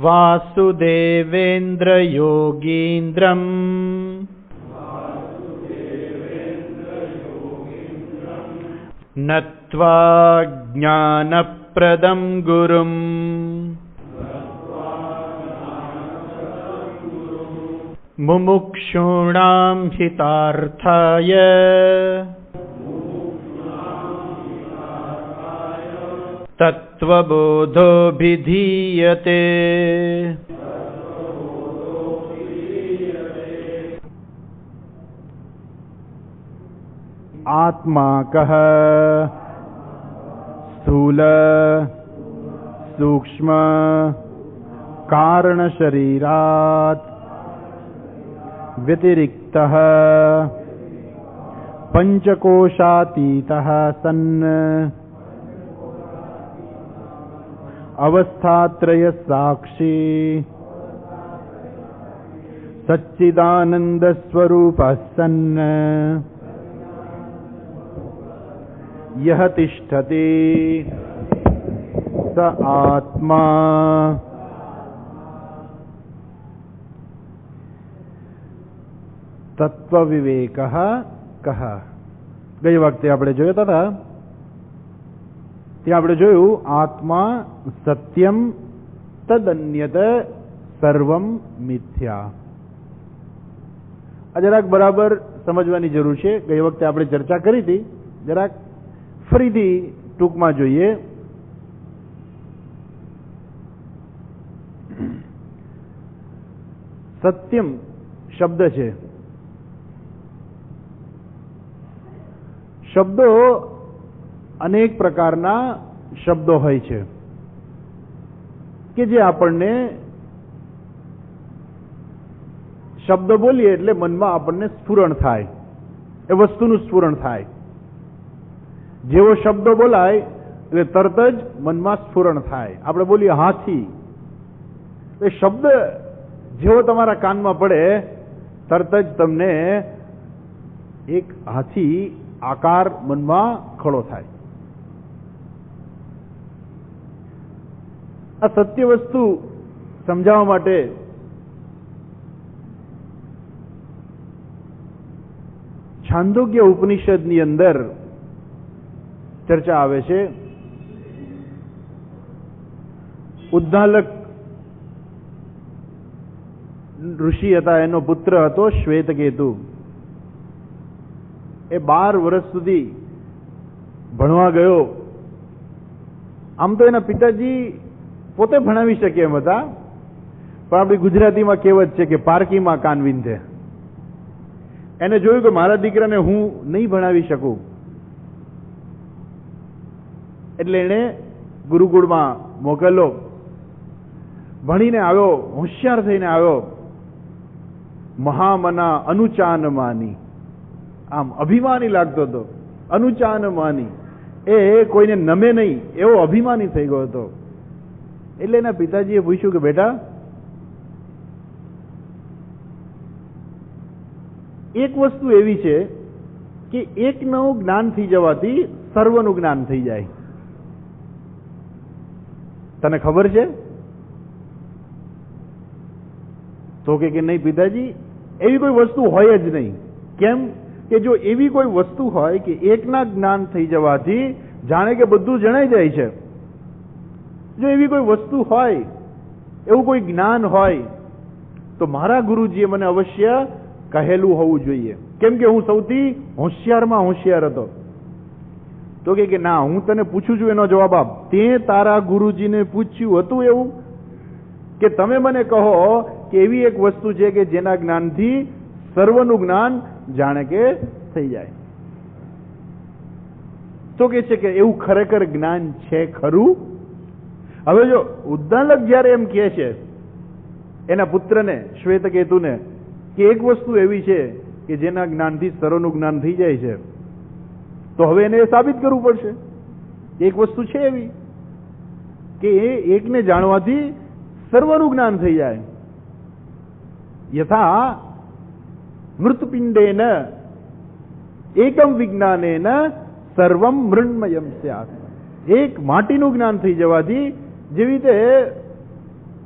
વાસુદેવેન્દ્ર યોગીન્દ્રમ નત્વા જ્ઞાનપ્રદમ ગુરુમ મુમુક્ષૂણાં હિતાર્થાય તત્વબોધોભિધીયતે. આત્મા કહ સ્થૂલ સૂક્ષ્મ કારણ શરીરાત વ્યતિરિક્તઃ પંચકોશાતીતઃ સન્ન અવસ્થાત્રય સાક્ષી સચ્ચિદાનંદ સ્વરૂપઃ સન્ન યહ તિષ્ઠતિ સ આત્મા. તત્વ વિવેક કહ. ગઈ વખતે આપણે જોયા હતા ત્યાં આપણે જોયું આત્મા સત્યમ તદન્યત સર્વમ મિથ્યા. આ જરાક બરાબર સમજવાની જરૂર છે. ગઈ વખતે આપણે ચર્ચા કરી હતી, જરાક ફરીથી ટૂંકમાં જોઈએ. સત્યમ શબ્દ છે. શબ્દો અનેક પ્રકારના શબ્દો હોય છે કે જે આપણને શબ્દ બોલીએ એટલે મનમાં આપણને સ્ફુરણ થાય, એ વસ્તુનું સ્ફુરણ થાય. જેવો શબ્દ બોલાય એટલે તરત જ મનમાં સ્ફુરણ થાય. આપણે બોલીએ હાથી, એ શબ્દ જેવો તમારા કાનમાં પડે તરત જ તમને એક હાથી આકાર મનમાં ખડો થાય. આ સત્ય વસ્તુ સમજાવવા માટે છાંદોગ્ય ઉપનિષદની અંદર ચર્ચા આવે છે. ઉદ્દાલક ઋષિ હતા, એનો પુત્ર હતો શ્વેતકેતુ. એ 12 વર્ષ સુધી ભણવા ગયો. આમ તો એના પિતાજી પોતે ભણાવી શકે એમ હતા, પણ આપણી ગુજરાતીમાં કહેવત છે કે પારકીમાં કાન વિંધે. એને જોયું કે મારા દીકરાને હું નહીં ભણાવી શકું, એટલે એણે ગુરુકુળમાં મોકલ્યો. ભણીને આવ્યો, હોશિયાર થઈને આવ્યો. મહામના અનુચાનમાની, આમ અભિમાની લાગતો હતો. અનુચાનમાની, એ કોઈને નમે નહીં એવો અભિમાની થઈ ગયો હતો. એટલે એના પિતાજીએ પૂછ્યું કે બેટા, એક વસ્તુ એવી છે કે એકનું જ્ઞાન થઈ જવાથી સર્વનું જ્ઞાન થઈ જાય. તને ખબર છે? તો કે નહીં પિતાજી, એવી કોઈ વસ્તુ હોય જ નહીં. કેમ કે જો એવી કોઈ વસ્તુ હોય કે એકના જ્ઞાન થઈ જવાથી જાણે કે બધું જણાઈ જાય છે, જો એવી કોઈ વસ્તુ હોય, એવું કોઈ જ્ઞાન હોય, તો મારા ગુરુજીએ મને અવશ્ય કહેલું હોવું જોઈએ. કેમ કે હું સૌથી હોશિયારમાં હોશિયાર હતો. તો કે ના, હું તને પૂછું છું એનો જવાબ આપ. તે તારા ગુરુજીને પૂછ્યું હતું એવું કે તમે મને કહો કે એવી એક વસ્તુ છે કે જેના જ્ઞાનથી સર્વનું જ્ઞાન જાણે કે થઈ જાય. તો કે છે કે એવું ખરેખર જ્ઞાન છે ખરું? હવે જો ઉદ્દાલક જયારે એમ કહે છે એના પુત્રને શ્વેતકેતુને કે એક વસ્તુ એવી છે કે જેના જ્ઞાનથી સર્વનું જ્ઞાન થઈ જાય છે, તો હવે એને સાબિત કરવું પડશે. એક વસ્તુ છે એવી કે એ એકને જાણવાથી સર્વનું જ્ઞાન થઈ જાય. યથા મૃતપિંડેન એકમ વિજ્ઞાનેન સર્વમ મૃન્મયમ સ્યાત. એક માટીનું જ્ઞાન થઈ જવાથી જેવી રીતે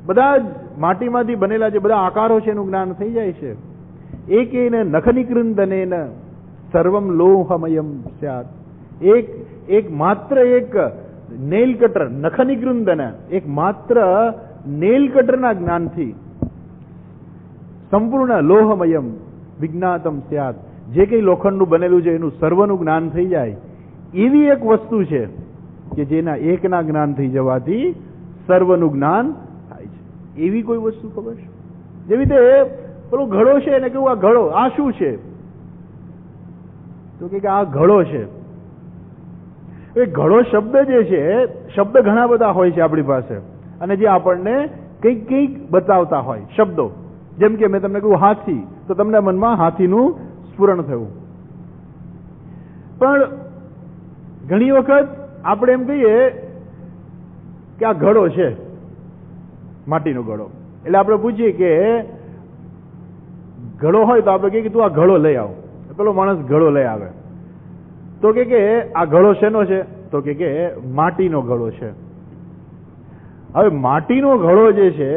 બધા જ માટીમાંથી બનેલા જે બધા આકારો છે એનું જ્ઞાન થઈ જાય છે. એકેન નખનિકૃંદનેન સર્વમ લોહમયમ સ્યાત. એક માત્ર એક નેલ કટર, નખનિકૃંદન એક માત્ર નેલ કટરના જ્ઞાનથી સંપૂર્ણ લોહમયમ વિજ્ઞાતમ સ્યાત. જે કંઈ લોખંડનું બનેલું છે એનું સર્વનું જ્ઞાન થઈ જાય એવી એક વસ્તુ છે કે જેના એકના જ્ઞાન થઈ જવાથી સર્વનું જ્ઞાન થાય છે. એવી કોઈ વસ્તુ ખબર છે? જેવી રીતે પેલો ઘડો છે એને કેવું, આ ઘડો આ શું છે? તો કે આ ઘડો છે. એ ઘડો શબ્દ જે છે, શબ્દ ઘણા બધા હોય છે આપણી પાસે, અને જે આપણને કંઈક કંઈક બતાવતા હોય શબ્દો. જેમ કે મેં તમને કહ્યું હાથી, તો તમને મનમાં હાથીનું સ્ફુરણ થયું. પણ ઘણી વખત આપણે એમ કહીએ કે આ ઘડો છે, માટીનો ઘડો. એટલે આપણે પૂછીએ કે ઘડો હોય તો આપણે કહીએ કે તું આ ઘડો લઈ આવ. પેલો માણસ ઘડો લઈ આવે તો કે આ ઘડો શેનો છે? તો કે માટીનો ઘડો છે. હવે માટીનો ઘડો જે છે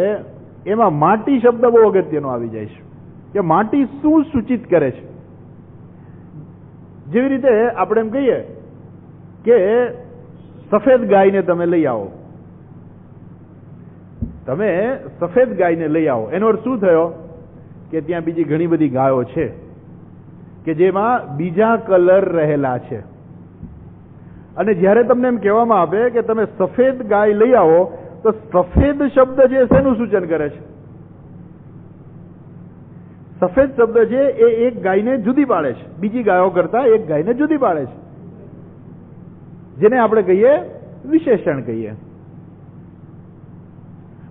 એમાં માટી શબ્દ બહુ અગત્યનો આવી જાય છે કે માટી શું સૂચિત કરે છે. જેવી રીતે આપણે એમ કહીએ કે સફેદ ગાયને તમે લઈ આવો, તમે સફેદ ગાયને લઈ આવો, એનો અર્થ શું થયો કે ત્યાં બીજી ઘણી બધી ગાયો છે કે જેમાં બીજા કલર રહેલા છે. અને જ્યારે તમને એમ કહેવામાં આવે કે તમે સફેદ ગાય લઈ આવો, તો સફેદ શબ્દ છે શેનું સૂચન કરે છે? સફેદ શબ્દ છે એ એક ગાયને જુદી પાડે છે, બીજી ગાયો કરતા એક ગાયને જુદી પાડે છે, જેને આપણે કહીએ વિશેષણ કહીએ.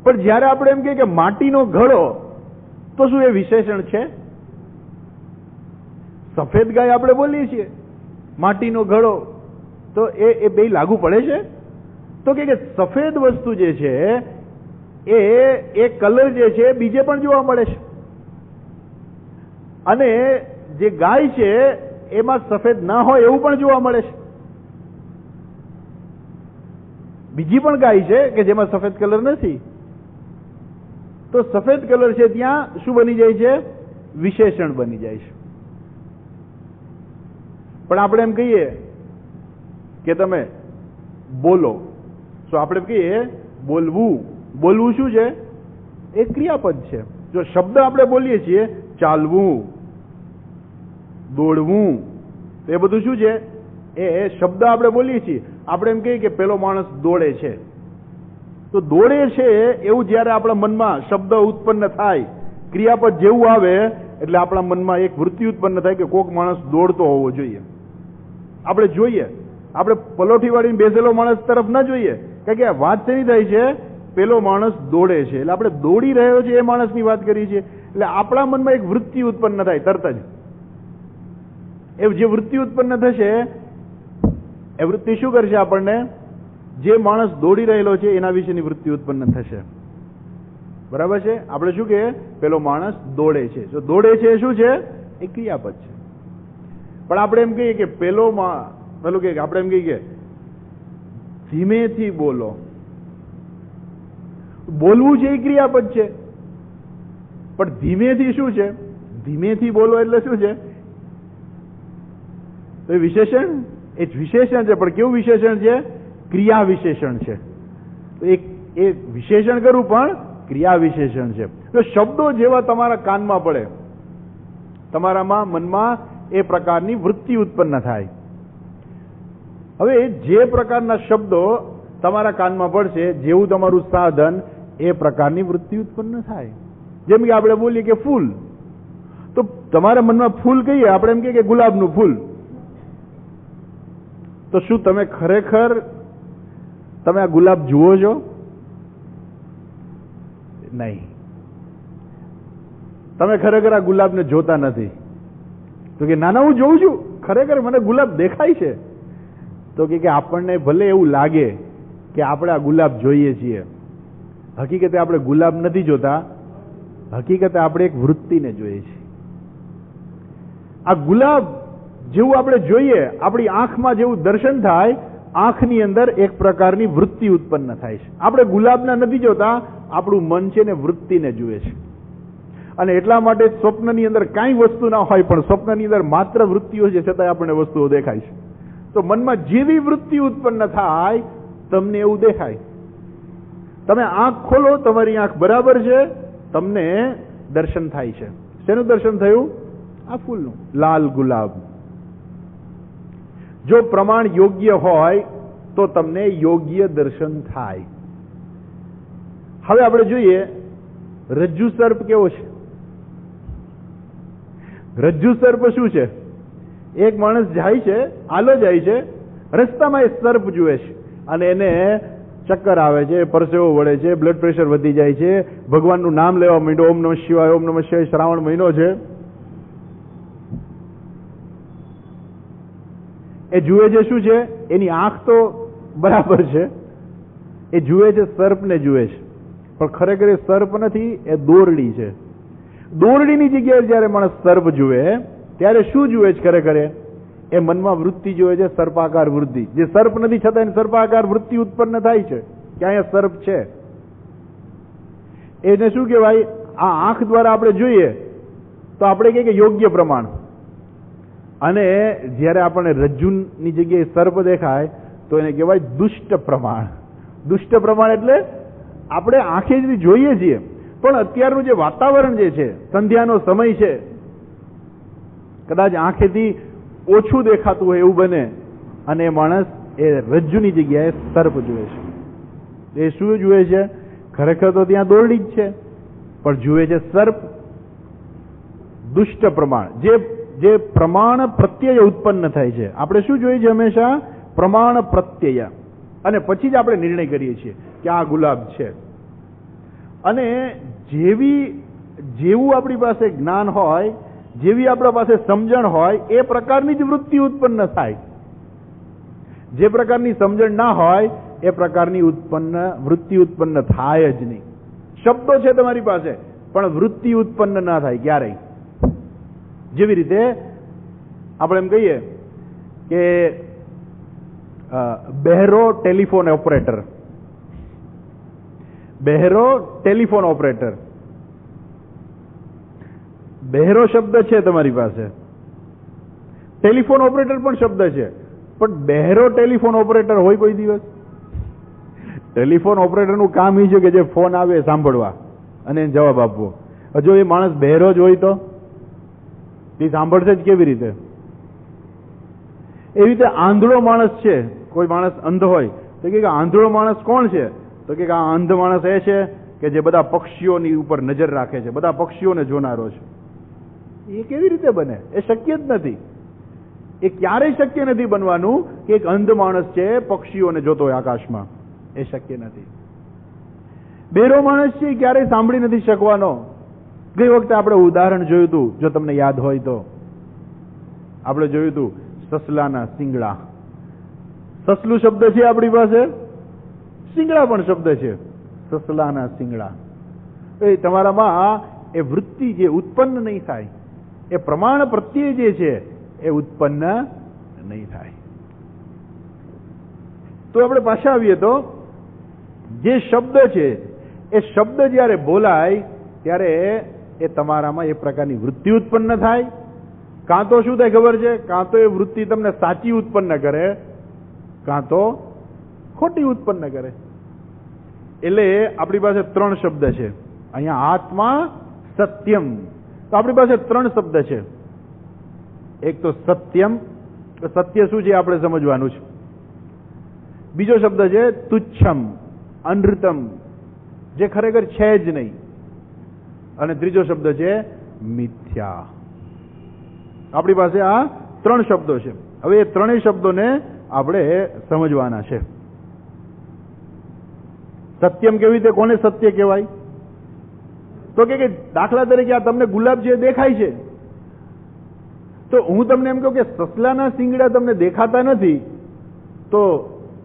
પણ જ્યારે આપણે એમ કહીએ કે માટીનો ઘડો, તો શું એ વિશેષણ છે? સફેદ ગાય આપણે બોલીએ છીએ, માટીનો ઘડો, તો એ બે લાગુ પડે છે? તો કે સફેદ વસ્તુ જે છે એ કલર જે છે બીજે પણ જોવા મળે છે, અને જે ગાય છે એમાં સફેદ ના હોય એવું પણ જોવા મળે છે. બીજી પણ ગાય છે કે જેમાં સફેદ કલર નથી, તો સફેદ કલર છે ત્યાં શું બની જાય છે? વિશેષણ બની જાય છે. પણ આપણે એમ કહીએ કે તમે બોલો, તો આપણે કહીએ બોલવું. બોલવું શું છે? એ ક્રિયાપદ છે. જો શબ્દ આપણે બોલીએ છીએ ચાલવું, દોડવું, તો એ બધું શું છે? એ શબ્દ આપણે બોલીએ છીએ. આપણે એમ કહીએ કે પેલો માણસ દોડે છે, તો દોડે છે એવું જ્યારે આપણા મનમાં શબ્દ ઉત્પન્ન થાય, ક્રિયાપદ જેવું આવે એટલે આપણા મનમાં એક વૃત્તિ ઉત્પન્ન થાય કે કોક માણસ દોડતો હોવો જોઈએ. આપણે જોઈએ, આપણે પલોઠી વાળીને બેસેલો માણસ તરફ ના જોઈએ, કારણ કે વાત શેની થાય છે? પેલો માણસ દોડે છે, એટલે આપણે દોડી રહ્યો છે એ માણસની વાત કરી છે. એટલે આપણા મનમાં એક વૃત્તિ ઉત્પન્ન થાય તરત જ. એ જે વૃત્તિ ઉત્પન્ન થશે એ વૃત્તિ શું કરશે? આપણને જે માણસ દોડી રહેલો છે એના વિશેની વૃત્તિ ઉત્પન્ન થશે. બરાબર છે? આપણે શું કહીએ? પેલો માણસ દોડે છે. જો દોડે છે એ શું છે? એ ક્રિયાપદ છે. પણ આપણે એમ કહીએ કે પેલું કે આપણે એમ કહીએ કે ધીમેથી બોલો. બોલવું છે એ ક્રિયાપદ છે, પણ ધીમેથી શું છે? ધીમેથી બોલો એટલે શું છે? તો એ વિશેષણ, એ વિશેષણ છે. પણ કેવું વિશેષણ છે? ક્રિયા વિશેષણ છે. એ વિશેષણ કરવું પણ ક્રિયા વિશેષણ છે. તો શબ્દો જેવા તમારા કાનમાં પડે, તમારામાં મનમાં એ પ્રકારની વૃત્તિ ઉત્પન્ન થાય. હવે જે પ્રકારના શબ્દો તમારા કાનમાં પડશે, જેવું તમારું સાધન, એ પ્રકારની વૃત્તિ ઉત્પન્ન થાય. જેમ કે આપણે બોલીએ કે ફૂલ, તો તમારા મનમાં ફૂલ કહીએ, આપણે એમ કહીએ કે ગુલાબનું ફૂલ, તો શું તમે ખરેખર તમે આ ગુલાબ જુઓ છો? નહીં. તમે ખરેખર આ ગુલાબને જોતા નથી. તો કે ના હું જોઉં છું, ખરેખર મને ગુલાબ દેખાય છે. તો કે આપણને ભલે એવું લાગે કે આપણે આ ગુલાબ જોઈએ છીએ, હકીકતે આપણે ગુલાબ નથી જોતા, હકીકતે આપણે એક વૃત્તિને જોઈએ છીએ. આ ગુલાબ જેવું આપણે જોઈએ, આપણી આંખમાં જેવું દર્શન થાય, આંખની અંદર એક પ્રકારની વૃત્તિ ઉત્પન્ન થાય છે. આપણે ગુલાબના નથી જોતા, આપણું મન છે ને વૃત્તિને જુએ છે. અને એટલા માટે સ્વપ્નની અંદર કાંઈ વસ્તુ ના હોય, પણ સ્વપ્નની અંદર માત્ર વૃત્તિઓ છે, છતાંય આપણને વસ્તુઓ દેખાય છે. તો મનમાં જેવી વૃત્તિ ઉત્પન્ન થાય તમને એવું દેખાય. તમે આંખ ખોલો, તમારી આંખ બરાબર છે, તમને દર્શન થાય છે. શેનું દર્શન થયું? આ ફૂલનું, લાલ ગુલાબ. જો પ્રમાણ યોગ્ય હોય તો તમને યોગ્ય દર્શન થાય. હવે આપણે જોઈએ રજ્જુ સર્પ કેવો છે. રજ્જુ સર્પ શું છે? એક માણસ જાય છે, આલો જાય છે, રસ્તામાં એ સર્પ જુએ છે અને એને ચક્કર આવે છે, પરસેવો વળે છે, બ્લડ પ્રેશર વધી જાય છે, ભગવાનનું નામ લેવા માંડ્યો, ઓમ નમઃ શિવાય, ઓમ નમઃ શિવાય. શ્રાવણ મહિનો છે. એ જુએ છે શું છે? એની આંખ તો બરાબર છે, એ જુએ છે સર્પને જુએ છે, પણ ખરેખર એ સર્પ નથી, એ દોરડી છે. દોરડીની જગ્યાએ જયારે માણસ સર્પ જુએ ત્યારે શું જુએ છે? ખરેખર એ મનમાં વૃત્તિ જુએ છે, સર્પાકાર વૃત્તિ. જે સર્પ નથી છતાં સર્પાકાર વૃત્તિ ઉત્પન્ન થાય છે કે અહીંયા સર્પ છે. એને શું કહેવાય? આ આંખ દ્વારા આપણે જોઈએ તો આપણે કહીએ કે યોગ્ય પ્રમાણ. અને જ્યારે આપણને રજ્જુની જગ્યાએ સર્પ દેખાય તો એને કહેવાય દુષ્ટ પ્રમાણ. દુષ્ટ પ્રમાણ એટલે આપણે આંખેથી જોઈએ છીએ, પણ અત્યારનું જે વાતાવરણ જે છે, સંધ્યાનો સમય છે, કદાચ આંખેથી ઓછું દેખાતું હોય એવું બને અને એ માણસ એ રજ્જુની જગ્યાએ સર્પ જુએ છે. એ શું જુએ છે? ખરેખર તો ત્યાં દોરડી જ છે, પણ જુએ છે સર્પ. દુષ્ટ પ્રમાણ, જે પ્રમાણ પ્રત્યય ઉત્પન્ન થાય છે. આપણે શું જોઈએ છે? હંમેશા પ્રમાણ પ્રત્યય, અને પછી જ આપણે નિર્ણય કરીએ છીએ કે આ ગુલાબ છે. અને જેવું આપણી પાસે જ્ઞાન હોય, જેવી આપણા પાસે સમજણ હોય, એ પ્રકારની જ વૃત્તિ ઉત્પન્ન થાય. જે પ્રકારની સમજણ ના હોય એ પ્રકારની વૃત્તિ ઉત્પન્ન થાય જ નહીં. શબ્દો છે તમારી પાસે, પણ વૃત્તિ ઉત્પન્ન ના થાય ક્યારેય. જેવી રીતે આપણે એમ કહીએ કે બહેરો ટેલિફોન ઓપરેટર. બહેરો ટેલિફોન ઓપરેટર. બહેરો શબ્દ છે તમારી પાસે, ટેલિફોન ઓપરેટર પણ શબ્દ છે, પણ બહેરો ટેલિફોન ઓપરેટર હોય કોઈ દિવસ? ટેલિફોન ઓપરેટરનું કામ એ છે કે જે ફોન આવે સાંભળવા અને જવાબ આપવો. જો એ માણસ બહેરો જ હોય તો એ સાંભળશે જ કેવી રીતે? એવી રીતે આંધળો માણસ છે, કોઈ માણસ અંધ હોય તો કે આંધળો માણસ કોણ છે? તો કે આ અંધ માણસ એ છે કે જે બધા પક્ષીઓની ઉપર નજર રાખે છે, બધા પક્ષીઓને જોનારો છે. એ કેવી રીતે બને? એ શક્ય જ નથી. એ ક્યારેય શક્ય નથી બનવાનું કે એક અંધ માણસ છે પક્ષીઓને જોતો હોય આકાશમાં. એ શક્ય નથી. બહેરો માણસ છે ક્યારેય સાંભળી નથી શકવાનો. ગઈ વખતે આપણે ઉદાહરણ જોયું હતું, જો તમને યાદ હોય તો આપણે જોયું હતું સસલાના શિંગડા. સસલું શબ્દ છે આપણી પાસે, શિંગડા પણ શબ્દ છે. સસલાના શિંગડા. એ તમારામાં એ વૃત્તિ જે ઉત્પન્ન નહીં થાય, એ પ્રમાણ પ્રત્યય જે છે એ ઉત્પન્ન નહીં થાય. તો આપણે પાછા આવીએ તો જે શબ્દ છે એ શબ્દ જ્યારે બોલાય ત્યારે એ તમારામાં એ પ્રકારની વૃત્તિ ઉત્પન્ન થાય. કાં તો શું થાય ખબર છે? કાં તો એ વૃત્તિ તમને સાચી ઉત્પન્ન કરે, કાં તો ખોટી ઉત્પન્ન કરે. એટલે આપણી પાસે ત્રણ શબ્દ છે અહીંયા. આત્મા, સત્યમ. તો આપણી પાસે ત્રણ શબ્દ છે. એક તો સત્યમ, તો સત્ય શું છે આપણે સમજવાનું છે. બીજો શબ્દ છે તુચ્છમ, અનૃતમ, જે ખરેખર છે જ નહીં. અને ત્રીજો શબ્દ છે મિથ્યા. આપણી પાસે આ ત્રણ શબ્દો છે. હવે એ ત્રણેય શબ્દોને આપણે સમજવાના છે. સત્યમ કેવી રીતે, કોને સત્ય કહેવાય? તો કે દાખલા તરીકે આ તમને ગુલાબ જે દેખાય છે, તો હું તમને એમ કહું કે સસલાના શિંગડા તમને દેખાતા નથી, તો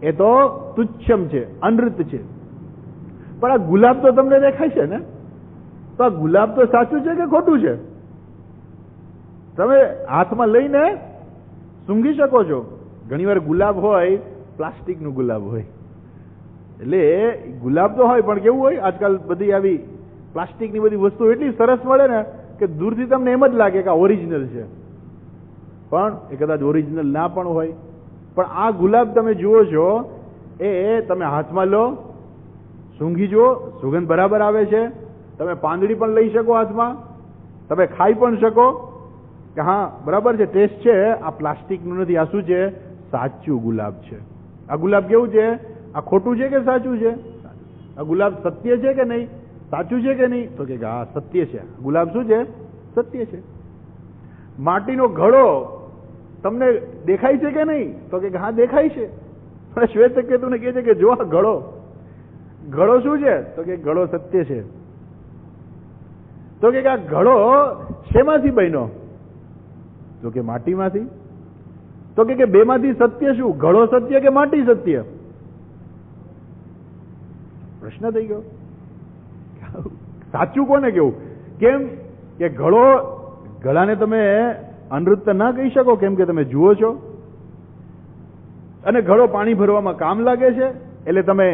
એ તો તુચ્છમ છે, અનૃત છે. પણ આ ગુલાબ તો તમને દેખાય છે ને, તો આ ગુલાબ તો સાચું છે કે ખોટું છે? તમે હાથમાં લઈને સૂંઘી શકો છો. ઘણીવાર ગુલાબ હોય પ્લાસ્ટિકનું ગુલાબ હોય. એટલે ગુલાબ તો હોય પણ કેવું હોય, આજકાલ બધી આવી પ્લાસ્ટિકની બધી વસ્તુ એટલી સરસ મળે ને કે દૂરથી તમને એમ જ લાગે કે આ ઓરિજિનલ છે, પણ એ કદાચ ઓરિજિનલ ના પણ હોય. પણ આ ગુલાબ તમે જુઓ છો, એ તમે હાથમાં લો, સૂંઘી જુઓ, સુગંધ બરાબર આવે છે. તમે પાંદડી પણ લઈ શકો હાથમાં, તમે ખાઈ પણ શકો કે હા બરાબર છે, ટેસ્ટ છે. આ પ્લાસ્ટિકનું નથી, આ શું છે? સાચું ગુલાબ છે. આ ગુલાબ કેવું છે? આ ખોટું છે કે સાચું છે? આ ગુલાબ સત્ય છે કે નહીં? સાચું છે કે નહીં? તો કે હા સત્ય છે. ગુલાબ શું છે? સત્ય છે. માટીનો ઘડો તમને દેખાય છે કે નહીં? તો કે હા દેખાય છે. પણ શ્વેતકેતુને કહે છે કે જો આ ઘડો, ઘડો શું છે? તો કે ઘડો સત્ય છે. તો કે આ ઘડો શેમાંથી બન્યો? તો કે માટીમાંથી. તો કે બેમાંથી સત્ય શું? ઘડો સત્ય કે માટી સત્ય? પ્રશ્ન થઈ ગયો. સાચું કોને કેવું? કેમ કે ઘડાને તમે અનૃત ના કહી શકો, કેમ કે તમે જુઓ છો. અને ઘડો પાણી ભરવામાં કામ લાગે છે, એટલે તમે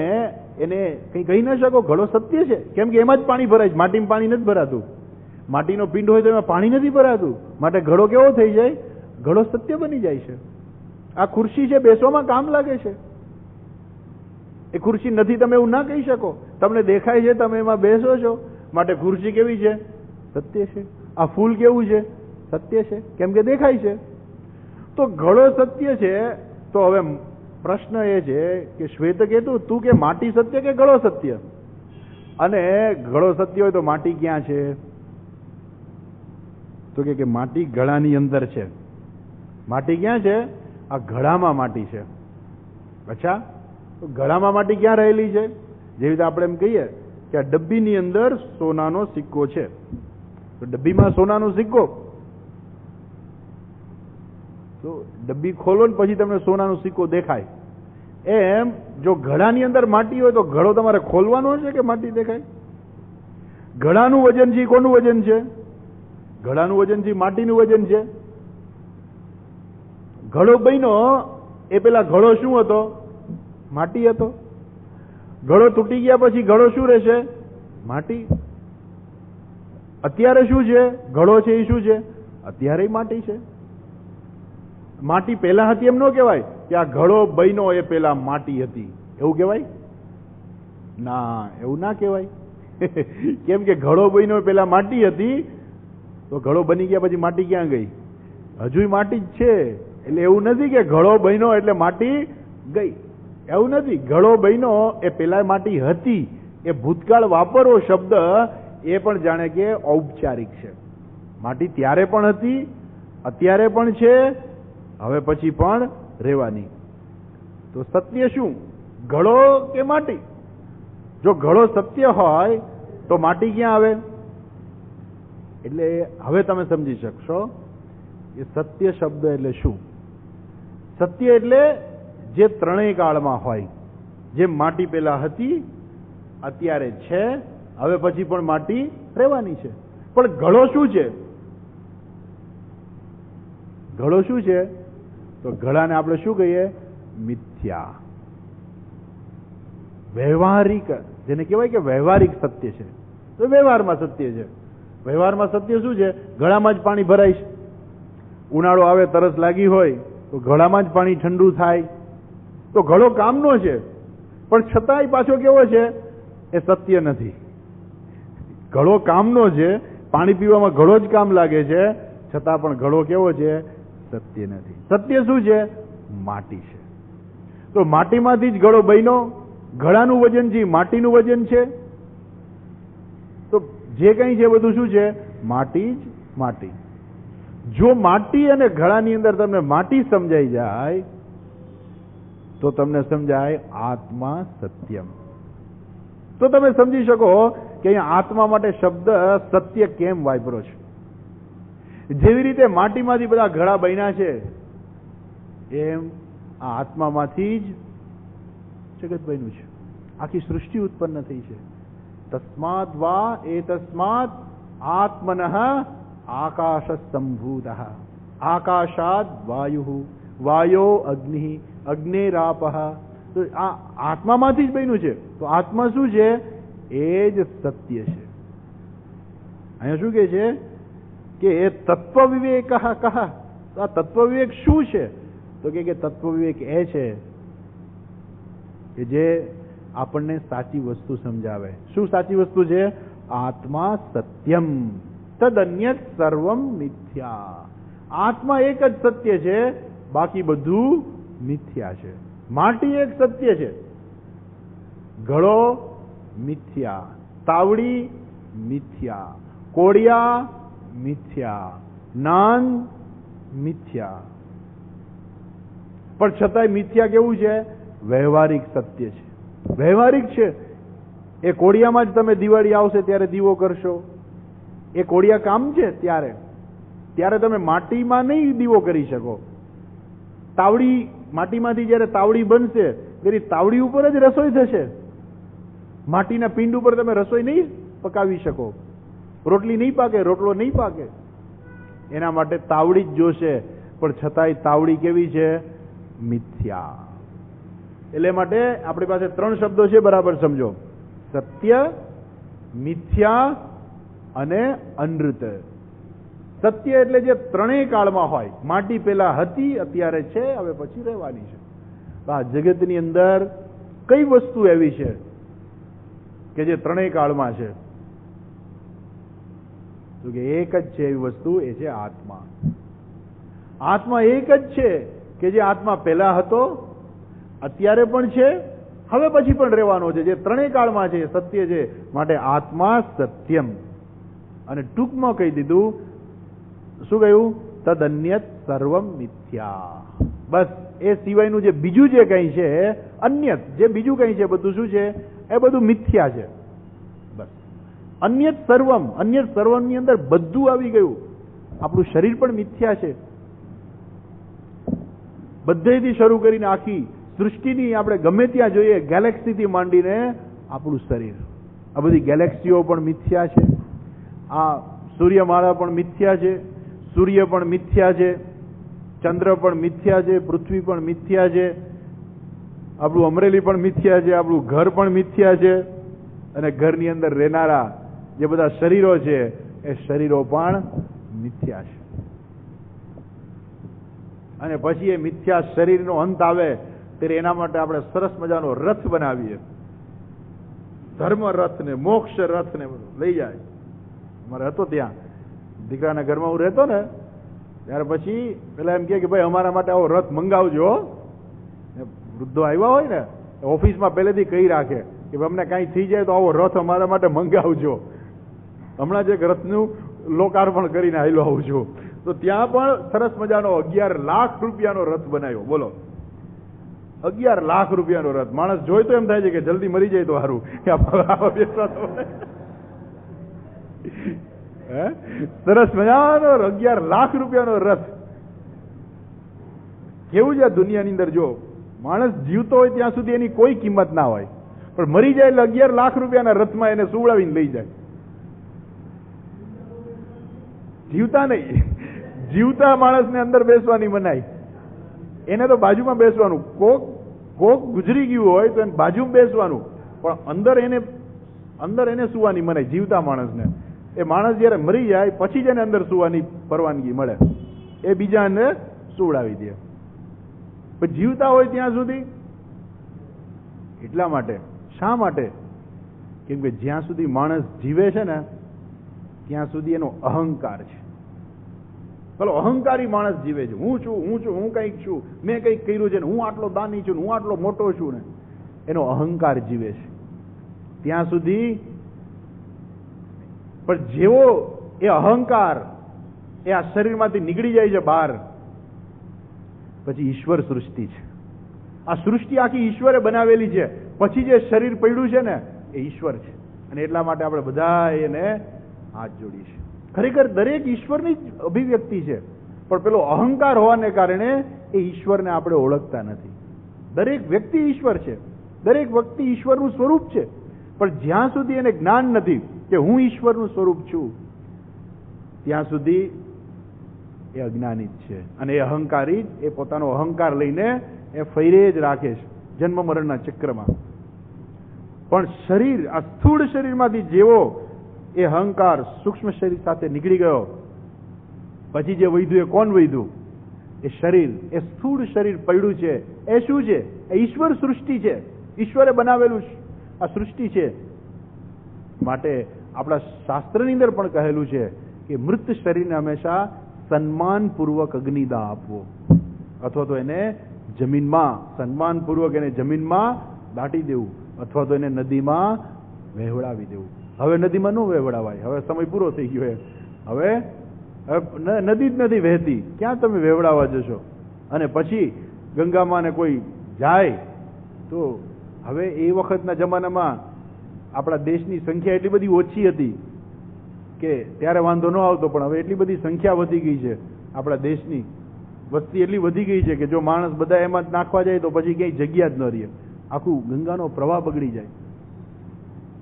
એને કઈ કહી ના શકો. ઘડો સત્ય છે, કેમ કે એમાં જ પાણી ભરાય છે. માટીમાં પાણી નથી ભરાતું. માટીનો પિંડ હોય તો એમાં પાણી નથી ભરાતું, માટે ઘડો કેવો થઈ જાય? ઘડો સત્ય બની જાય છે. આ ખુરશી છે, બેસવામાં કામ લાગે છે. એ ખુરશી નથી તમે એવું ના કહી શકો. તમને દેખાય છે, તમે એમાં બેસો છો, માટે ખુરશી કેવી છે? સત્ય છે. આ ફૂલ કેવું છે? સત્ય છે, કેમ કે દેખાય છે. તો ઘડો સત્ય છે. તો હવે પ્રશ્ન એ છે કે શ્વેતકેતુ, તું કે માટી સત્ય કે ઘડો સત્ય? અને ઘડો સત્ય હોય તો માટી ક્યાં છે? તો કે માટી ઘડાની અંદર છે. માટી ક્યાં છે? આ ઘડામાં માટી છે. અચ્છા, તો ઘડામાં માટી ક્યાં રહેલી છે? જેવી રીતે આપણે એમ કહીએ કે આ ડબ્બીની અંદર સોનાનો સિક્કો છે, તો ડબ્બીમાં સોનાનો સિક્કો, તો ડબ્બી ખોલો ને પછી તમને સોનાનો સિક્કો દેખાય. એમ જો ઘડાની અંદર માટી હોય તો ઘડો તમારે ખોલવાનો છે કે માટી દેખાય? ઘડાનું વજન છે, કોનું વજન છે? ઘડાનું વજન છે, માટીનું વજન છે. ઘડો બન્યો એ પેલા ઘડો શું હતો? માટી હતો. ઘડો તૂટી ગયા પછી ઘડો શું રહેશે? માટી. અત્યારે શું છે? ઘડો છે એ શું છે? અત્યારે માટી છે. માટી પહેલા હતી એમ ન કહેવાય કે આ ઘડો બન્યો એ પેલા માટી હતી, એવું કહેવાય? ના, એવું ના કહેવાય. કેમ કે ઘડો બન્યો પેલા માટી હતી, તો ઘડો બની ગયા પછી માટી ક્યાં ગઈ? હજુ માટી જ છે. એટલે એવું નથી કે ઘડો બન્યો એટલે માટી ગઈ, એવું નથી. ઘડો બન્યો એ પેલા માટી હતી. એ ભૂતકાળ વાપરવો શબ્દ એ પણ જાણે કે ઔપચારિક છે. માટી ત્યારે પણ હતી, અત્યારે પણ છે, હવે પછી પણ રહેવાની. તો સત્ય શું? ઘડો કે માટી? જો ઘડો સત્ય હોય તો માટી ક્યાં આવે? એટલે હવે તમે સમજી શકશો કે સત્ય શબ્દ એટલે શું. સત્ય એટલે જે ત્રણેય કાળમાં હોય. જે માટી પેલા હતી, અત્યારે છે, હવે પછી પણ માટી રહેવાની છે. પણ ઘડો શું છે? ઘડો શું છે? તો ઘડાને આપણે શું કહીએ? મિથ્યા. વ્યવહારિક, જેને કહેવાય કે વ્યવહારિક સત્ય છે. તો વ્યવહારમાં સત્ય છે. વ્યવહારમાં સત્ય શું છે? ઘડામાં જ પાણી ભરાય છે. ઉનાળો આવે, તરસ લાગી હોય તો ઘડામાં જ પાણી ઠંડુ થાય. તો ઘડો કામનો છે, પણ છતાંય પાછો કેવો છે? એ સત્ય નથી. ઘડો કામનો છે, પાણી પીવામાં ઘડો જ કામ લાગે છે, છતાં પણ ઘડો કેવો છે? સત્ય નથી. સત્ય શું છે? માટી છે. તો માટીમાંથી જ ઘડો બન્યો. ઘડાનું વજન છે, માટીનું વજન છે. તો જે કંઈ છે બધું શું છે? માટી જ માટી. જો માટી અને ઘડાની અંદર તમને માટી સમજાઈ જાય તો તમને સમજાય આત્મા સત્યમ. તો તમે સમજી શકો કે અહીંયા આત્મા માટે શબ્દ સત્ય કેમ વાપર્યો છે. જેવી રીતે માટીમાંથી બધા ઘડા બન્યા છે, એમ આ આત્મામાંથી જ જગત બન્યું છે. આખી સૃષ્ટિ ઉત્પન્ન થઈ છે. તસ્માદ વા એતસ્માત આત્મનઃ આકાશ સંભૂતઃ આકાશાદ વાયુ વાયો અગ્નિ, અગ્નેરાપહ. તો આ આત્મામાંથી જ બન્યું છે. તો આત્મા શું છે? એ જ સત્ય છે. અહીંયા શું કહે છે કે એ તત્વ વિવેક કહ. તો આ તત્વ વિવેક શું છે? તો કે તત્વ વિવેક એ છે કે જે આપણને સાચી વસ્તુ સમજાવે. શું સાચી વસ્તુ છે? આત્મા સત્યમ તદ અન્યત સર્વમ મિથ્યા. આત્મા એક જ સત્ય છે, બાકી બધું મિથ્યા છે. માટી એક સત્ય છે, ઘડો મિથ્યા, તાવડી મિથ્યા, કોડિયા મિથ્યા, નાન મિથ્યા. પણ છતાંય મિથ્યા કેવું છે? વ્યવહારિક સત્ય છે, વ્યવહારિક છે. એ કોડિયામાં જ તમે દિવાળી આવશે ત્યારે દીવો કરશો, એ કોડિયા કામ છે ત્યારે તમે માટીમાં નહીં દીવો કરી શકો. તાવડી, માટીમાંથી જ્યારે તાવડી બનશે ત્યારે તાવડી ઉપર જ રસોઈ થશે. માટીના પિંડ ઉપર તમે રસોઈ નહીં પકાવી શકો, રોટલી નહીં પાકે, રોટલો નહીં પાકે. એના માટે તાવડી જ જોશે. પણ છતાંય તાવડી કેવી છે? મિથ્યા. એટલે માટે આપણી પાસે 3 શબ્દો છે, બરાબર સમજો. સત્ય, મિથ્યા અને અનૃત. સત્ય એટલે જે ત્રણેય કાળમાં હોય. માટી પેલા હતી, અત્યારે છે, હવે પછી રહેવાની છે. આ જગતની અંદર કઈ વસ્તુ એવી છે કે જે ત્રણેય કાળમાં છે? તો કે એક જ છે એવી વસ્તુ, એ છે આત્મા. આત્મા એક જ છે કે જે આત્મા પહેલા હતો, અત્યારે પણ છે, હવે પછી પણ રહેવાનો છે, જે ત્રણેય કાળમાં છે, સત્ય છે. માટે આત્મા સત્યમ. અને ટૂંકમાં કહી દીધું, શું કહ્યું? તદ અન્યત સર્વમ મિથ્યા. બસ એ સિવાયનું જે બીજું જે કંઈ છે, અન્યત જે બીજું કંઈ છે, બધું શું છે? એ બધું મિથ્યા છે. બસ અન્યત સર્વમ. અન્યત સર્વમની અંદર બધું આવી ગયું. આપણું શરીર પણ મિથ્યા છે. બધેથી શરૂ કરીને આખી સૃષ્ટિની આપણે ગમે ત્યાં જોઈએ, ગેલેક્સીથી માંડીને આપણું શરીર, આ બધી ગેલેક્સીઓ પણ મિથ્યા છે. આ સૂર્યમાળા પણ મિથ્યા છે, સૂર્ય પણ મિથ્યા છે, ચંદ્ર પણ મિથ્યા છે, પૃથ્વી પણ મિથ્યા છે, આપણું અમરેલી પણ મિથ્યા છે, આપણું ઘર પણ મિથ્યા છે, અને ઘરની અંદર રહેનારા જે બધા શરીરો છે એ શરીરો પણ મિથ્યા છે. અને પછી એ મિથ્યા શરીરનો અંત આવે ત્યારે એના માટે આપણે સરસ મજાનો રથ બનાવીએ, ધર્મ રથ ને મોક્ષ રથ ને લઈ જાય. મારે હતો ત્યાં દીકરાના ઘરમાં હું રહેતો ને, ત્યાર પછી પેલા એમ કે ભાઈ અમારા માટે આવો રથ મંગાવજો. વૃદ્ધો આવ્યા હોય ને ઓફિસમાં પહેલેથી કહી રાખે કે અમને કાંઈ થઈ જાય તો આવો રથ અમારા માટે મંગાવજો. હમણાં જ એક રથનું લોકાર્પણ કરીને આવેલો આવું છું. તો ત્યાં પણ સરસ મજાનો 11 લાખ રૂપિયાનો રથ બનાવ્યો. બોલો, 11 લાખ રૂપિયાનો રથ. માણસ જોઈ તો એમ થાય છે કે જલ્દી મરી જાય તો સારું. સરસ મજાનો 11 લાખ રૂપિયાનો રથ. કેવું છે આ દુનિયાની અંદર? જો માણસ જીવતો હોય ત્યાં સુધી એની કોઈ કિંમત ના હોય, પણ મરી જાય એટલે 11 લાખ રૂપિયાના રથમાં એને સુવડાવીને લઈ જાય. જીવતા નહીં, જીવતા માણસને અંદર બેસવાની મનાઈ, એને તો બાજુમાં બેસવાનું. કોક ગુજરી ગયું હોય તો એને બાજુમાં બેસવાનું, પણ અંદર એને સુવાની મનાઈ જીવતા માણસને. એ માણસ જયારે મરી જાય પછી જ એને અંદર સુવાની પરવાનગી મળે, એ બીજાને સુવડાવી દે. પણ જીવતા હોય ત્યાં સુધી. એટલા માટે, શા માટે? કેમ કે જ્યાં સુધી માણસ જીવે છે ને ત્યાં સુધી એનો અહંકાર છે. પેલો અહંકારી માણસ જીવે છે. હું છું, હું કંઈક છું, મેં કંઈક કર્યું છે ને, હું આટલો દાની છું, હું આટલો મોટો છું ને, એનો અહંકાર જીવે છે ત્યાં સુધી. પણ જેવો એ અહંકાર એ આ શરીરમાંથી નીકળી જાય છે બહાર, પછી ઈશ્વર સૃષ્ટિ છે. આ સૃષ્ટિ આખી ઈશ્વરે બનાવેલી છે. પછી જે શરીર પડ્યું છે ને એ ઈશ્વર છે. અને એટલા માટે આપણે બધા એને હાથ જોડી છે. ખરેખર દરેક ઈશ્વરની જ અભિવ્યક્તિ છે, પણ પેલો અહંકાર હોવાને કારણે એ ઈશ્વરને આપણે ઓળખતા નથી. દરેક વ્યક્તિ ઈશ્વર છે, દરેક વ્યક્તિ ઈશ્વરનું સ્વરૂપ છે, પણ જ્યાં સુધી એને જ્ઞાન નથી કે હું ઈશ્વરનું સ્વરૂપ છું, ત્યાં સુધી એ અજ્ઞાની જ છે. અને એ અહંકારી જ એ પોતાનો અહંકાર લઈને એ ફૈરે જ રાખે છે જન્મ મરણના ચક્રમાં. પણ શરીર, આ સ્થૂળ શરીરમાંથી જેવો એ અહંકાર સૂક્ષ્મ શરીર સાથે નીકળી ગયો, પછી જે વૈધું એ કોણ વૈધું? એ શરીર, એ સ્થૂળ શરીર પડ્યું છે. એ શું છે? એ ઈશ્વર સૃષ્ટિ છે. ઈશ્વરે બનાવેલું આ સૃષ્ટિ છે. માટે આપણા શાસ્ત્રની અંદર પણ કહેલું છે કે મૃત શરીરને હંમેશા સન્માનપૂર્વક અગ્નિદાહ આપવો, અથવા તો એને જમીનમાં સન્માનપૂર્વક એને જમીનમાં દાટી દેવું, અથવા તો એને નદીમાં વહેવડાવી દેવું. હવે નદીમાં ન વહેવડાવાય, હવે સમય પૂરો થઈ ગયો. હવે નદી જ નથી વહેતી, ક્યાં તમે વહેવડાવવા જશો? અને પછી ગંગામાં ને કોઈ જાય તો હવે એ વખતના જમાનામાં આપણા દેશની સંખ્યા એટલી બધી ઓછી હતી કે ત્યારે વાંધો ન આવતો, પણ હવે એટલી બધી સંખ્યા વધી ગઈ છે. આપણા દેશની વસ્તી એટલી વધી ગઈ છે કે જો માણસ બધા એમાં જ નાખવા જાય તો પછી ક્યાંય જગ્યા જ ન રહે. આખું ગંગાનો પ્રવાહ બગડી જાય.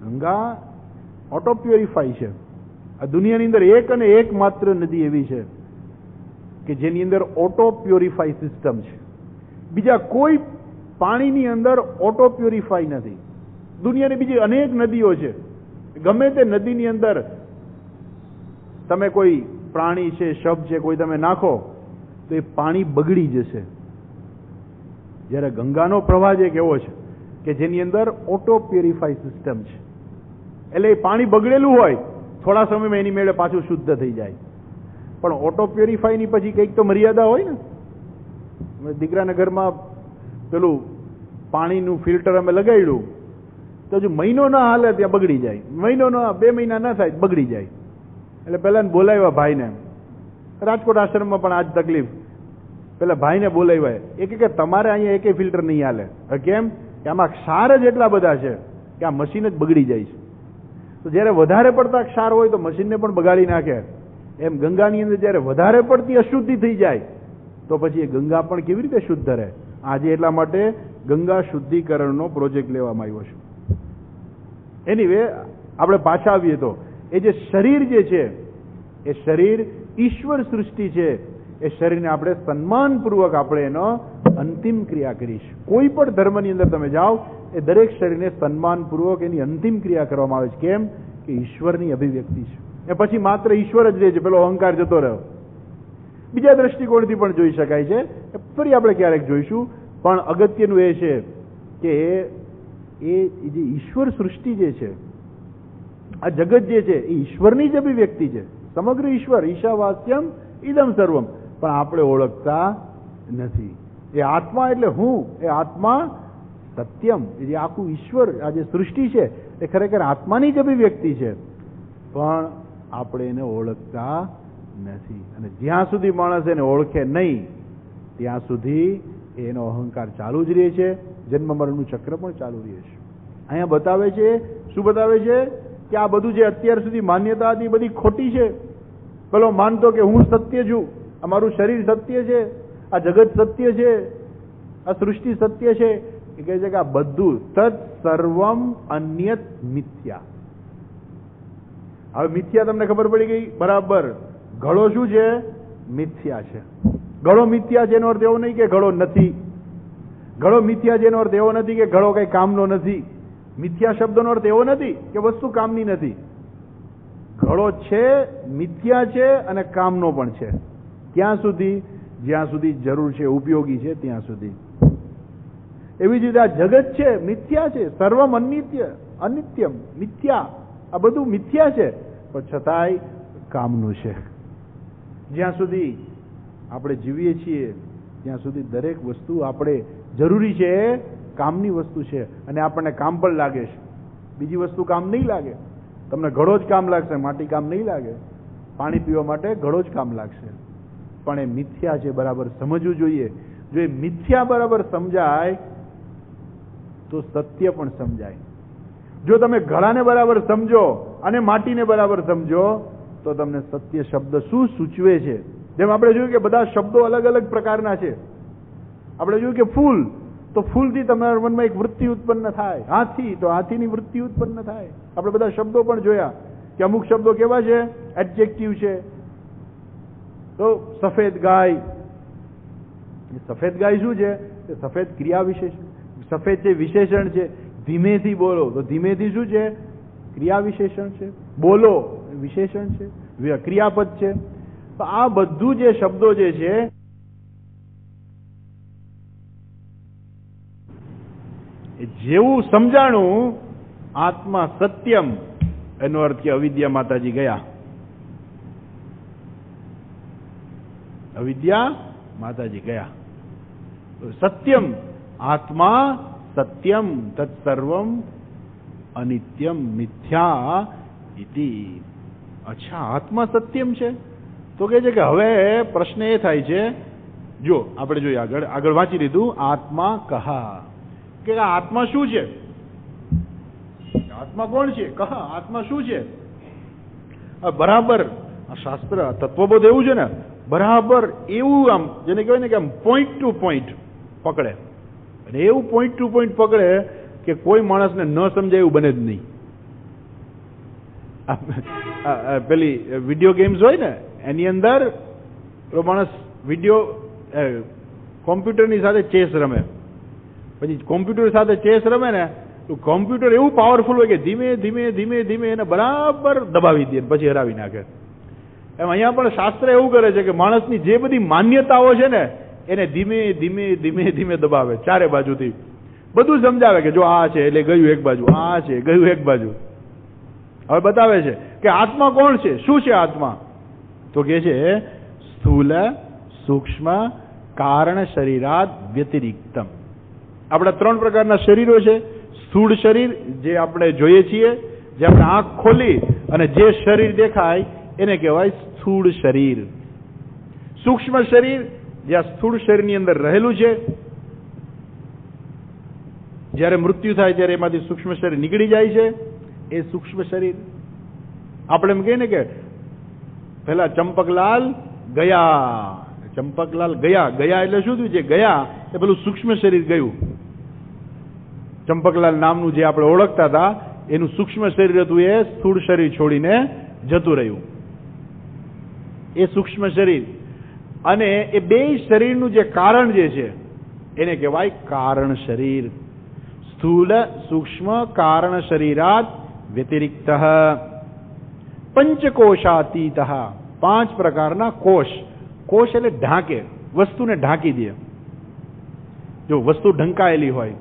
ગંગા ઓટો પ્યોરિફાઈ છે. આ દુનિયાની અંદર એક અને એક માત્ર નદી એવી છે કે જેની અંદર ઓટો પ્યોરિફાઈ સિસ્ટમ છે. બીજા કોઈ પાણીની અંદર ઓટો પ્યોરિફાઈ નથી. દુનિયાની બીજી અનેક નદીઓ છે. ગમે તે નદીની અંદર તમે કોઈ પ્રાણી છે, શબ છે, કોઈ તમે નાખો તો એ પાણી બગડી જશે. જ્યારે ગંગાનો પ્રવાહ જે કેવો છે કે જેની અંદર ઓટો પ્યોરિફાઈ સિસ્ટમ છે, એટલે એ પાણી બગડેલું હોય થોડા સમયમાં એની મેળે પાછું શુદ્ધ થઈ જાય. પણ ઓટો પ્યોરિફાઈની પછી કંઈક તો મર્યાદા હોય ને. દીકરાના ઘરમાં પેલું પાણીનું ફિલ્ટર અમે લગાડ્યું તો હજુ મહિનો ના હાલે ત્યાં બગડી જાય. મહિનો ના, 2 મહિના ના થાય બગડી જાય. એટલે પેલા બોલાવ્યા ભાઈને, રાજકોટ આશ્રમમાં પણ આ જ તકલીફ. પેલા ભાઈને બોલાવ્યા, એ કે તમારે અહીંયા એકે ફિલ્ટર નહીં હાલે. કેમ? કે આમાં ક્ષાર જ એટલા બધા છે કે આ મશીન જ બગડી જાય છે. તો જ્યારે વધારે પડતા ક્ષાર હોય તો મશીનને પણ બગાડી નાખે. એમ ગંગાની અંદર જ્યારે વધારે પડતી અશુદ્ધિ થઈ જાય તો પછી એ ગંગા પણ કેવી રીતે શુદ્ધ રહે? આજે એટલા માટે ગંગા શુદ્ધિકરણનો પ્રોજેક્ટ લેવામાં આવ્યો છે. એનીવે આપણે પાછા આવીએ તો એ જે શરીર જે છે એ શરીર ઈશ્વર સૃષ્ટિ છે. એ શરીરને આપણે સન્માનપૂર્વક આપણે એનો અંતિમ ક્રિયા કરીશું. કોઈ પણ ધર્મની અંદર તમે જાઓ એ દરેક શરીરને સન્માનપૂર્વક એની અંતિમ ક્રિયા કરવામાં આવે છે. કેમ? કે ઈશ્વરની અભિવ્યક્તિ છે. એ પછી માત્ર ઈશ્વર જ રહે છે, પેલો અહંકાર જતો રહ્યો. બીજા દ્રષ્ટિકોણથી પણ જોઈ શકાય છે, ફરી આપણે ક્યારેક જોઈશું. પણ અગત્યનું એ છે કે એ જે ઈશ્વર સૃષ્ટિ જે છે, આ જગત જે છે એ ઈશ્વરની જ અભિવ્યક્તિ છે. સમગ્ર ઈશ્વર, ઈશાવાસ્યમ ઇદમ સર્વમ, પણ આપણે ઓળખતા નથી. એ આત્મા એટલે હું, એ આત્મા સત્યમ, એ જે આખું ઈશ્વર, આ જે સૃષ્ટિ છે એ ખરેખર આત્માની જ અભિવ્યક્તિ છે, પણ આપણે એને ઓળખતા નથી. અને જ્યાં સુધી માણસ એને ઓળખે નહીં ત્યાં સુધી એનો અહંકાર ચાલુ જ રહે છે. જન્મ મરણનું ચક્ર પણ ચાલુ રહે છે. અહીંયા બતાવે છે, શું બતાવે છે? કે આ બધું જે અત્યાર સુધી માન્યતા હતી બધી ખોટી છે. પેલો માનતો કે હું સત્ય છું, અમારું શરીર સત્ય છે, આ જગત સત્ય છે, આ સૃષ્ટિ સત્ય છે. એ કહે છે કે આ બધું તત્ સર્વમ અન્યત મિથ્યા. હવે મિથ્યા તમને ખબર પડી ગઈ બરાબર. ઘડો શું છે? મિથ્યા છે. ઘડો મિથ્યા છે એનો અર્થ એવો નહીં કે ઘડો નથી. ઘડો મિથ્યા છે એનો અર્થ એવો નથી કે ઘડો કઈ કામનો નથી. મિથ્યા શબ્દનો અર્થ એવો નથી કે વસ્તુ કામની નથી. ઘડો છે, મિથ્યા છે અને કામનો પણ છે. ક્યાં સુધી? જ્યાં સુધી જરૂર છે, ઉપયોગી છે ત્યાં સુધી. એવી જ રીતે આ જગત છે, મિથ્યા છે. સર્વમ અનિત્યમ, મિથ્યા. આ બધું મિથ્યા છે પણ છતાંય કામનું છે. જ્યાં સુધી આપણે જીવીએ છીએ ત્યાં સુધી દરેક વસ્તુ આપણે જરૂરી છે, કામની વસ્તુ છે અને આપણને કામ પણ લાગે છે. બીજી વસ્તુ કામ નહીં લાગે. તમને ઘડો જ કામ લાગશે, માટી કામ નહીં લાગે. પાણી પીવા માટે ઘડો જ કામ લાગશે. પણ એ મિથ્યા છે, બરાબર સમજવું જોઈએ. જો એ મિથ્યા બરાબર સમજાય તો સત્ય પણ સમજાય. જો તમે ઘડાને બરાબર સમજો અને માટીને બરાબર સમજો તો તમને સત્ય શબ્દ શું સૂચવે છે. જેમ આપણે જોયું કે બધા શબ્દો અલગ અલગ પ્રકારના છે. આપણે જોયું કે ફૂલ, તો ફૂલથી તમારા મનમાં એક વૃત્તિ ઉત્પન્ન થાય. હાથી, તો હાથીની વૃત્તિ ઉત્પન્ન થાય. આપણે બધા શબ્દો પણ જોયા કે અમુક શબ્દો કેવા છે? એડજેક્ટિવ છે, તો સફેદ ગાય, સફેદ ગાય શું છે? સફેદ ક્રિયા વિશેષણ. સફેદ છે વિશેષણ છે. ધીમેથી બોલો તો ધીમેથી શું છે? ક્રિયા વિશેષણ છે. બોલો વિશેષણ છે, ક્રિયાપદ છે. તો આ બધું જે શબ્દો જે છે જેવું સમજાણું આત્મા સત્યમ, એનો અર્થ કે અવિદ્યા માતાજી ગયા. અવિદ્યા માતાજી ગયા. સત્યમ આત્મા સત્યમ તત્સર્વમ અનિત્યમ મિથ્યા ઇતિ. અચ્છા, આત્મા સત્યમ છે. તો કહે છે કે હવે પ્રશ્ન એ થાય છે, જો આપણે જોઈએ આગળ વાંચી લીધું, આત્મા કહા, કે આત્મા શું છે? આત્મા કોણ છે? કહા, આત્મા શું છે? બરાબર આ શાસ્ત્ર તત્વબોધ એવું છે ને, બરાબર એવું આમ જેને કહેવાય ને કે આમ પોઈન્ટ ટુ પોઈન્ટ પકડે. અને એવું પોઈન્ટ ટુ પોઈન્ટ પકડે કે કોઈ માણસને ન સમજાય એવું બને જ નહીં. પેલી વિડીયો ગેમ્સ હોય ને એની અંદર માણસ કોમ્પ્યુટરની સાથે ચેસ રમે, પછી કોમ્પ્યુટર સાથે ચેસ રમે ને તો કોમ્પ્યુટર એવું પાવરફુલ હોય કે ધીમે ધીમે ધીમે ધીમે એને બરાબર દબાવી દે, પછી હરાવી નાખે. એમ અહીંયા પણ શાસ્ત્ર એવું કરે છે કે માણસની જે બધી માન્યતાઓ છે ને એને ધીમે ધીમે ધીમે ધીમે દબાવે, ચારે બાજુથી બધું સમજાવે કે જો આ છે એટલે ગયું એક બાજુ, આ છે ગયું એક બાજુ. હવે બતાવે છે કે આત્મા કોણ છે, શું છે આત્મા? તો કે છે સ્થૂલ સૂક્ષ્મ કારણ શરીરાત વ્યતિરિક્તમ. આપણા 3 પ્રકારના શરીરો છે. સ્થૂળ શરીર જે આપણે જોઈએ છીએ, જે આપણે આંખ ખોલી અને જે શરીર દેખાય એને કહેવાય સ્થૂળ શરીર. સૂક્ષ્મ શરીર જે આ સ્થૂળ શરીરની અંદર રહેલું છે, જ્યારે મૃત્યુ થાય ત્યારે એમાંથી સૂક્ષ્મ શરીર નીકળી જાય છે, એ સૂક્ષ્મ શરીર. આપણે એમ કહીએ ને કે પેલા ચંપકલાલ ગયા, ચંપકલાલ ગયા, ગયા એટલે શું થયું? જે ગયા એ પેલું સૂક્ષ્મ શરીર ગયું. ચંપકલાલ નામનું જે આપણે ઓળખતા હતા એનું સૂક્ષ્મ શરીર હતું, એ સ્થૂળ શરીર છોડીને જતું રહ્યું. એ સૂક્ષ્મ શરીર અને એ બે શરીરનું જે કારણ જે છે એને કહેવાય કારણ શરીર. સ્થૂલ સૂક્ષ્મ કારણ શરીરાત વ્યતિરિક્ત. પંચકોશાતીત, 5 પ્રકારના કોષ. કોષ એટલે ઢાંકે, વસ્તુને ઢાંકી દે. જો વસ્તુ ઢંકાયેલી હોય,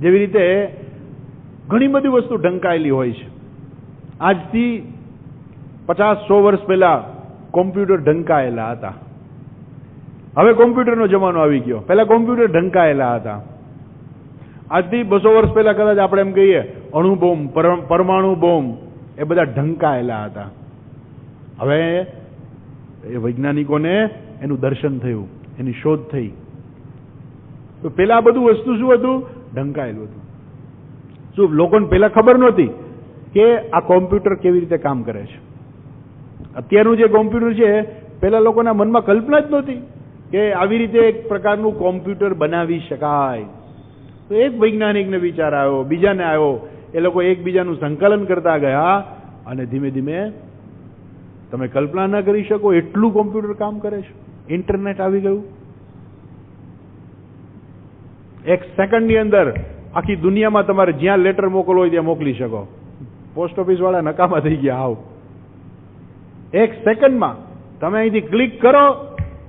જેવી રીતે ઘણી બધી વસ્તુ ઢંકાયેલી હોય છે. આજથી 50-100 વર્ષ પહેલા કોમ્પ્યુટર ઢંકાયેલા હતા. હવે કોમ્પ્યુટરનો જમાનો આવી ગયો. પહેલા કોમ્પ્યુટર ઢંકાયેલા હતા. આજથી 200 વર્ષ પહેલા કદાચ આપણે એમ કહીએ અણુ બોમ્બ, પરમાણુ બોમ્બ, એ બધા ઢંકાયેલા હતા. હવે એ વૈજ્ઞાનિકોને એનું દર્શન થયું, એની શોધ થઈ. તો પેલા આ બધું વસ્તુ શું હતું? ઢંકાયેલું હતું. શું લોકોને પેલા ખબર નહોતી કે આ કોમ્પ્યુટર કેવી રીતે કામ કરે છે? અત્યારનું જે કોમ્પ્યુટર છે, પેલા લોકોના મનમાં કલ્પના જ નહોતી કે આવી રીતે એક પ્રકારનું કોમ્પ્યુટર બનાવી શકાય. તો એક વૈજ્ઞાનિકને વિચાર આવ્યો, બીજાને આવ્યો, એ લોકો એકબીજાનું સંકલન કરતા ગયા અને ધીમે ધીમે તમે કલ્પના ન કરી શકો એટલું કોમ્પ્યુટર કામ કરે છે. ઇન્ટરનેટ આવી ગયું. 1 સેકન્ડની અંદર આખી દુનિયામાં તમારે જ્યાં લેટર મોકલવો હોય ત્યાં મોકલી શકો. પોસ્ટ ઓફિસ વાળા નકામા થઈ ગયા. આવ 1 સેકન્ડમાં તમે અહીંથી ક્લિક કરો,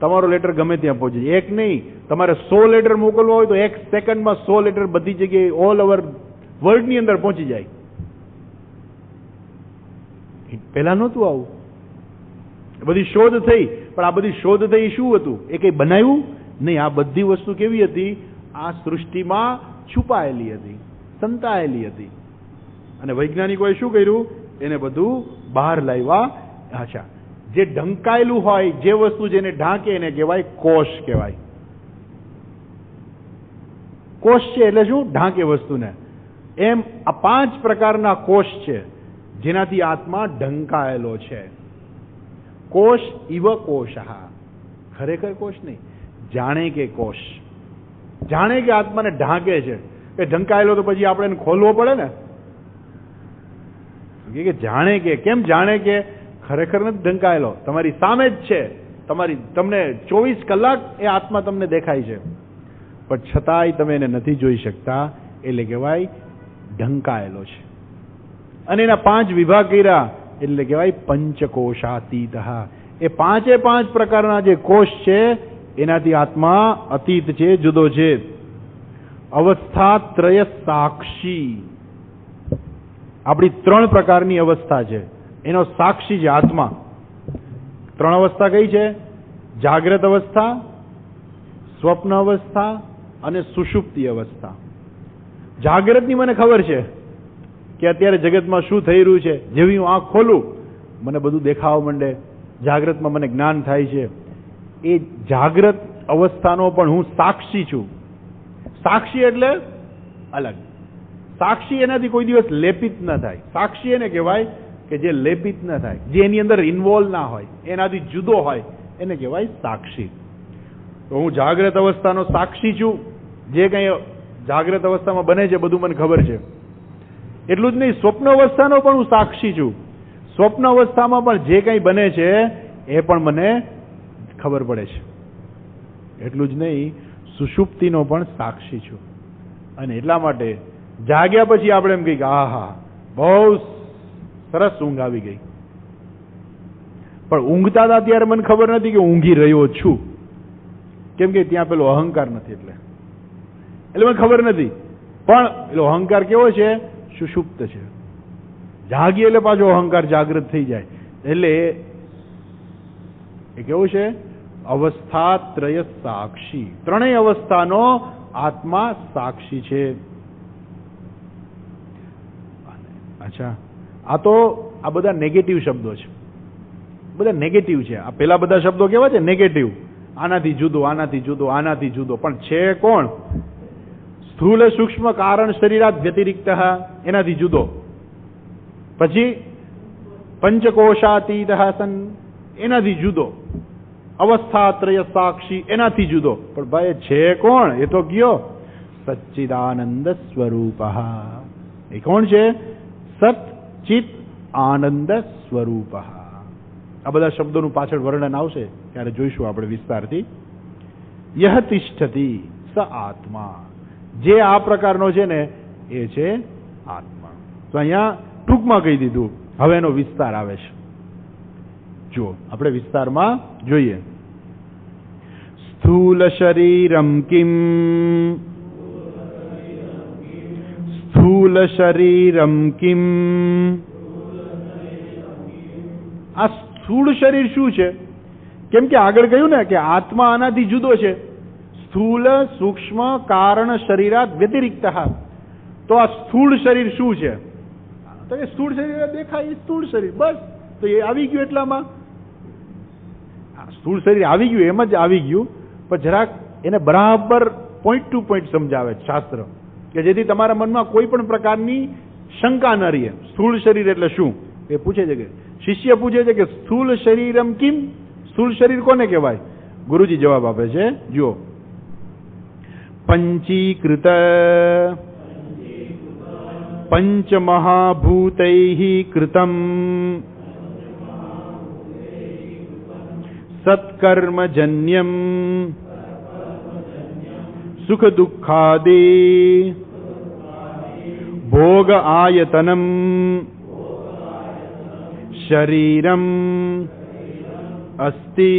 તમારો લેટર ગમે ત્યાં પહોંચે. એક નહીં, તમારે 100 લેટર મોકલવા હોય તો 1 સેકન્ડમાં 100 લેટર બધી જગ્યાએ ઓલ ઓવર વર્લ્ડની અંદર પહોંચી જાય. પહેલા નહોતું આવું. બધી શોધ થઈ, પણ આ બધી શોધ થઈ શું હતું? એ કઈ બનાવ્યું નહીં. આ બધી વસ્તુ કેવી હતી? આ સૃષ્ટિમાં છુપાયેલી હતી, સંતાયેલી હતી. અને વૈજ્ઞાનિકોએ શું કર્યું? એને બધું બહાર લાવ્યા. અચ્છા, જે ઢંકાયેલું હોય, જે વસ્તુ જેને ઢાંકે એને કહેવાય કોષ કહેવાય. કોષ છે એટલે શું? ઢાંકે વસ્તુને. એમ આ 5 પ્રકારના કોષ છે જેનાથી આત્મા ઢંકાયેલો છે. કોષ ઇવ કોષઃ, ખરેખર કોષ નહીં, જાણે કે કોષ. જાણે કે આત્માને ઢાંકે છે. કે ઢંકાયેલો તો પછી આપણે એને ખોલવો પડે ને. કે જાણે કે, કેમ જાણે કે? ખરેખર નથી ઢંકાયેલો, તમારી સામે જ છે, તમને 24 કલાક એ આત્મા તમને દેખાય છે, પણ છતાંય તમે એને નથી જોઈ શકતા, એટલે કહેવાય ઢંકાયેલો છે. અને એના 5 વિભાગ કર્યા એટલે કહેવાય પંચકોશાતીત. એ 5 પ્રકારના જે કોષ છે એનાથી આત્મા અતીત છે, જુદો છે. અવસ્થાત્રય સાક્ષી. આપણી 3 પ્રકારની અવસ્થા છે, એનો સાક્ષી છે આત્મા. 3 અવસ્થા કઈ છે? જાગ્રત અવસ્થા, સ્વપ્ન અવસ્થા અને સુષુપ્તિ અવસ્થા. જાગ્રતની મને ખબર છે કે અત્યારે જગતમાં શું થઈ રહ્યું છે. જેવી હું આંખ ખોલું મને બધું દેખાવા માંડે, જાગ્રતમાં મને જ્ઞાન થાય છે. એ જાગ્રત અવસ્થાનો પણ હું સાક્ષી છું. સાક્ષી એટલે અલગ. સાક્ષી એનાથી કોઈ દિવસ લેપિત ન થાય. સાક્ષી એને કહેવાય કે જે લેપિત ન થાય, જે એની અંદર ઇન્વોલ્વ ના હોય, એનાથી જુદો હોય, એને કહેવાય સાક્ષી. તો હું જાગ્રત અવસ્થાનો સાક્ષી છું. જે કંઈ જાગ્રત અવસ્થામાં બને છે બધું મને ખબર છે. એટલું જ નહીં, સ્વપ્ન અવસ્થાનો પણ હું સાક્ષી છું. સ્વપ્ન અવસ્થામાં પણ જે કંઈ બને છે એ પણ મને ખબર પડે છે. એટલું જ નહીં, સુષુપ્તિનો પણ સાક્ષી છું. અને એટલા માટે જાગ્યા પછી આપણે એમ કહીએ કે આહા બહુ સરસ ઊંઘ આવી ગઈ. પણ ઊંઘતા હતા ત્યારે મને ખબર નથી કે ઊંઘી રહ્યો છું, કેમ કે ત્યાં પેલો અહંકાર નથી, એટલે મને ખબર નથી. પણ પેલો અહંકાર કેવો છે? સુષુપ્ત છે. જાગીએ એટલે પાછો અહંકાર જાગૃત થઈ જાય. એટલે એ કેવું છે? અવસ્થાત્રય સાક્ષી. 3 અવસ્થાનો આત્મા સાક્ષી છે. અચ્છા, આ તો આ બધા નેગેટિવ શબ્દો છે, બધા નેગેટિવ છે. આ પેલા બધા શબ્દો કેવા છે? નેગેટિવ. આનાથી જુદો, આનાથી જુદો, આનાથી જુદો. પણ છે કોણ? સ્થૂલ સૂક્ષ્મ કારણ શરીરાત વ્યતિરિક્ત, એનાથી જુદો. પછી પંચકોશાતીત સન, એનાથી જુદો. અવસ્થાત્રય સાક્ષી, એનાથી જુદો. પણ ભાઈ છે કોણ? એ તો કયો? સચ્ચિદાનંદ સ્વરૂપ. એ કોણ છે? સત ચિત આનંદ સ્વરૂપ. આ બધા શબ્દોનું પાછળ વર્ણન આવશે ત્યારે જોઈશું આપણે વિસ્તારથી. યહ તિષ્ઠતિ સ આત્મા. જે આ પ્રકારનો છે ને એ છે આત્મા. તો અહીંયા ટૂંકમાં કહી દીધું, હવે એનો વિસ્તાર આવે છે. જુઓ, આપણે વિસ્તારમાં જોઈએ. સ્થૂલ શરીરમ કિમ, સ્થૂલ શરીરમ કિમ. આ સ્થૂળ શરીર શું છે? કેમ કે આગળ કહ્યું ને કે આત્મા આનાથી જુદો છે. સ્થૂલ સૂક્ષ્મ કારણ શરીરાત વ્યતિરિક્ત. તો આ સ્થૂળ શરીર શું છે? તો કે સ્થૂળ શરીર દેખાય, સ્થૂળ શરીર, બસ. તો એ આવી ગયું એટલામાં. સ્થૂળ શરીર આવી ગયું એમ જ આવી ગયું, પણ જરાક એને બરાબર પોઈન્ટ ટુ પોઈન્ટ સમજાવે શાસ્ત્ર, કે જેથી તમારા મનમાં કોઈ પણ પ્રકારની શંકા ન રહે. સ્થૂળ શરીર એટલે શું? એ પૂછે છે, કે શિષ્ય પૂછે છે કે સ્થૂલ શરીરમ કિમ, સ્થૂળ શરીર કોને કહેવાય? ગુરુજી જવાબ આપે છે, જુઓ. પંચીકૃત પંચમહાભૂતૈઃ કૃતમ સત્કર્મજન્યમ સુખ દુઃખાદિ ભોગ આયતનમ શરીરમ અસ્તિ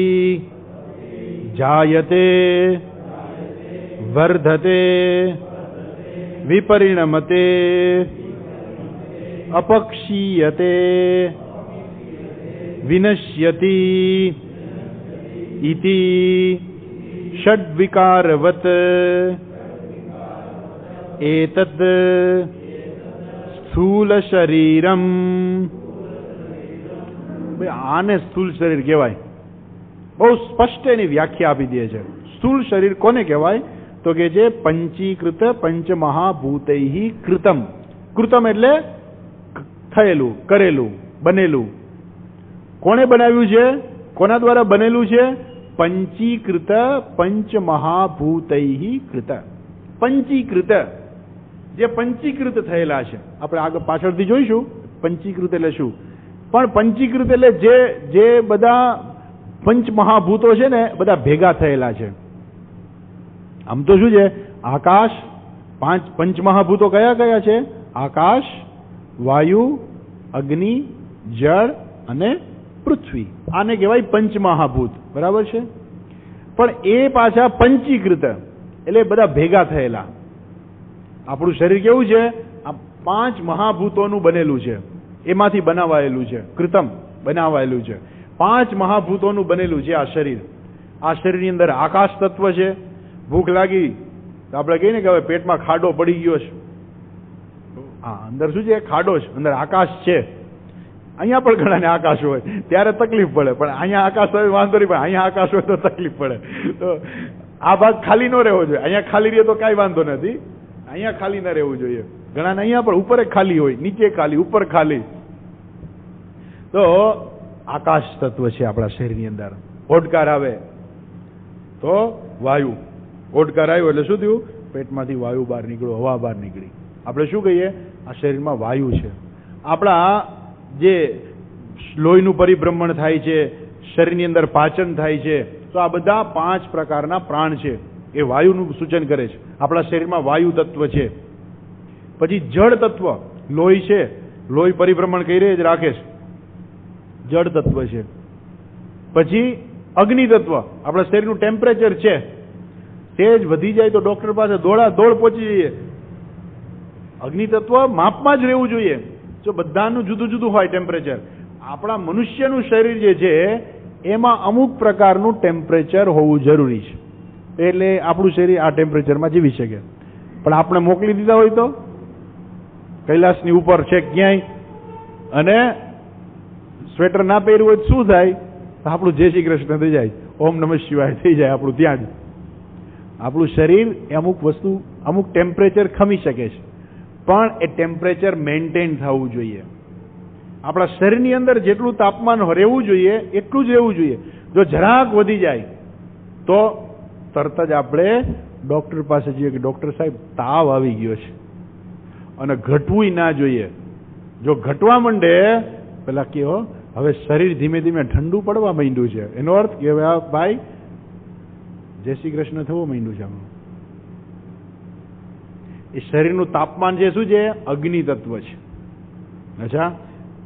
જાયતે વર્ધતે વિપરિણમતે અપક્ષીયતે વિનશ્યતિ ઇતિ ષડ્વિકારવત એતદ સ્થૂલ શરીરમ. આને સ્થૂળ શરીર કહેવાય. બહુ સ્પષ્ટ એની વ્યાખ્યા આપી દે છે. સ્થૂળ શરીર કોને કહેવાય? તો કે જે પંચીકૃત પંચમહાભૂતૈઃ કૃતમ. કૃતમ એટલે થયેલું, કરેલું, બનેલું. કોણે બનાવ્યું છે? કોના દ્વારા બનેલું છે? પંચીકૃત પંચમહાભૂતૈઃ કૃત. પંચીકૃત, જે પંચીકૃત થયેલા છે. આપણે આગળ પાછળથી જોઈશું પંચીકૃત એટલે શું. પણ પંચીકૃત એટલે જે બધા પંચમહાભૂતો છે ને બધા ભેગા થયેલા છે. આમ તો શું છે, આકાશ, પંચમહાભૂતો કયા કયા છે? આકાશ, વાયુ, અગ્નિ, જળ અને પૃથ્વી. આને કહેવાય પંચમહાભૂત. બરાબર છે? પણ એ પાછા પંચીકૃત, એટલે બધા ભેગા થયેલા. આપણું શરીર કેવું છે? આ 5 મહાભૂતોનું બનેલું છે, એમાંથી બનાવાયેલું છે, કૃતમ બનાવાયેલું છે. 5 મહાભૂતોનું બનેલું છે આ શરીર. આ શરીરની અંદર આકાશ તત્વ છે. ભૂખ લાગી તો આપણે કહીએ ને કે હવે પેટમાં ખાડો પડી ગયો છે. હા, અંદર શું છે? ખાડો છે, અંદર આકાશ છે. અહીંયા પણ ઘણાને આકાશ હોય ત્યારે તકલીફ પડે, પણ અહીંયા આકાશ હોય વાંધો નહીં, પણ અહીંયા આકાશ હોય તો તકલીફ પડે. તો આ ભાગ ખાલી ન રહેવો જોઈએ. અહીંયા ખાલી રહે તો કાંઈ વાંધો નથી, અહીંયા ખાલી ન રહેવું જોઈએ. ઘણાને અહીંયા પણ ઉપર ખાલી હોય, નીચે ખાલી, ઉપર ખાલી. તો આકાશ તત્વ છે આપણા શરીરની અંદર. ઓડકાર આવે તો વાયુ, ઓડકાર આવ્યો એટલે શું થયું? પેટમાંથી વાયુ બહાર નીકળ્યો, હવા બહાર નીકળી. આપણે શું કહીએ? આ શરીરમાં વાયુ છે. આપણા જે લોહીનું પરિભ્રમણ થાય છે, શરીરની અંદર પાચન થાય છે, તો આ બધા 5 પ્રકારના પ્રાણ છે, એ વાયુનું સૂચન કરે છે. આપણા શરીરમાં વાયુ તત્વ છે. પછી જળ તત્વ, લોહી છે, લોહી પરિભ્રમણ કરી જ રાખે છે, જળ તત્વ છે. પછી અગ્નિ તત્વ, આપણા શરીરનું ટેમ્પરેચર છે, તેજ વધી જાય તો ડોક્ટર પાસે દોડ પહોંચી જઈએ. અગ્નિ તત્વ માપમાં જ રહેવું જોઈએ. જો બધાનું જુદું જુદું હોય ટેમ્પરેચર, આપણા મનુષ્યનું શરીર જે છે એમાં અમુક પ્રકારનું ટેમ્પરેચર હોવું જરૂરી છે, એટલે આપણું શરીર આ ટેમ્પરેચરમાં જીવી શકે. પણ આપણે મોકલી દીધા હોય તો કૈલાસની ઉપર છે ક્યાંય, અને સ્વેટર ના પહેર્યું હોય શું થાય? આપણું જય શ્રી કૃષ્ણ થઈ જાય, ઓમ નમઃ શિવાય થઈ જાય આપણું ત્યાં જ. આપણું શરીર અમુક વસ્તુ, અમુક ટેમ્પરેચર ખમી શકે છે, પણ એ ટેમ્પરેચર મેન્ટેન થવું જોઈએ. આપણા શરીરની અંદર જેટલું તાપમાન રહેવું જોઈએ એટલું જ રહેવું જોઈએ. જો જરાક વધી જાય તો તરત જ આપણે ડોક્ટર પાસે જઈએ કે ડોક્ટર સાહેબ તાવ આવી ગયો છે, અને ઘટવું ના જોઈએ. જો ઘટવા માંડે પેલા કહો હવે શરીર ધીમે ધીમે ઠંડુ પડવા માંડ્યું છે, એનો અર્થ કે હવે આ ભાઈ જય શ્રી કૃષ્ણ થવા માંડ્યું છે. એ શરીરનું તાપમાન છે શું છે? અગ્નિ તત્વ છે. અચ્છા,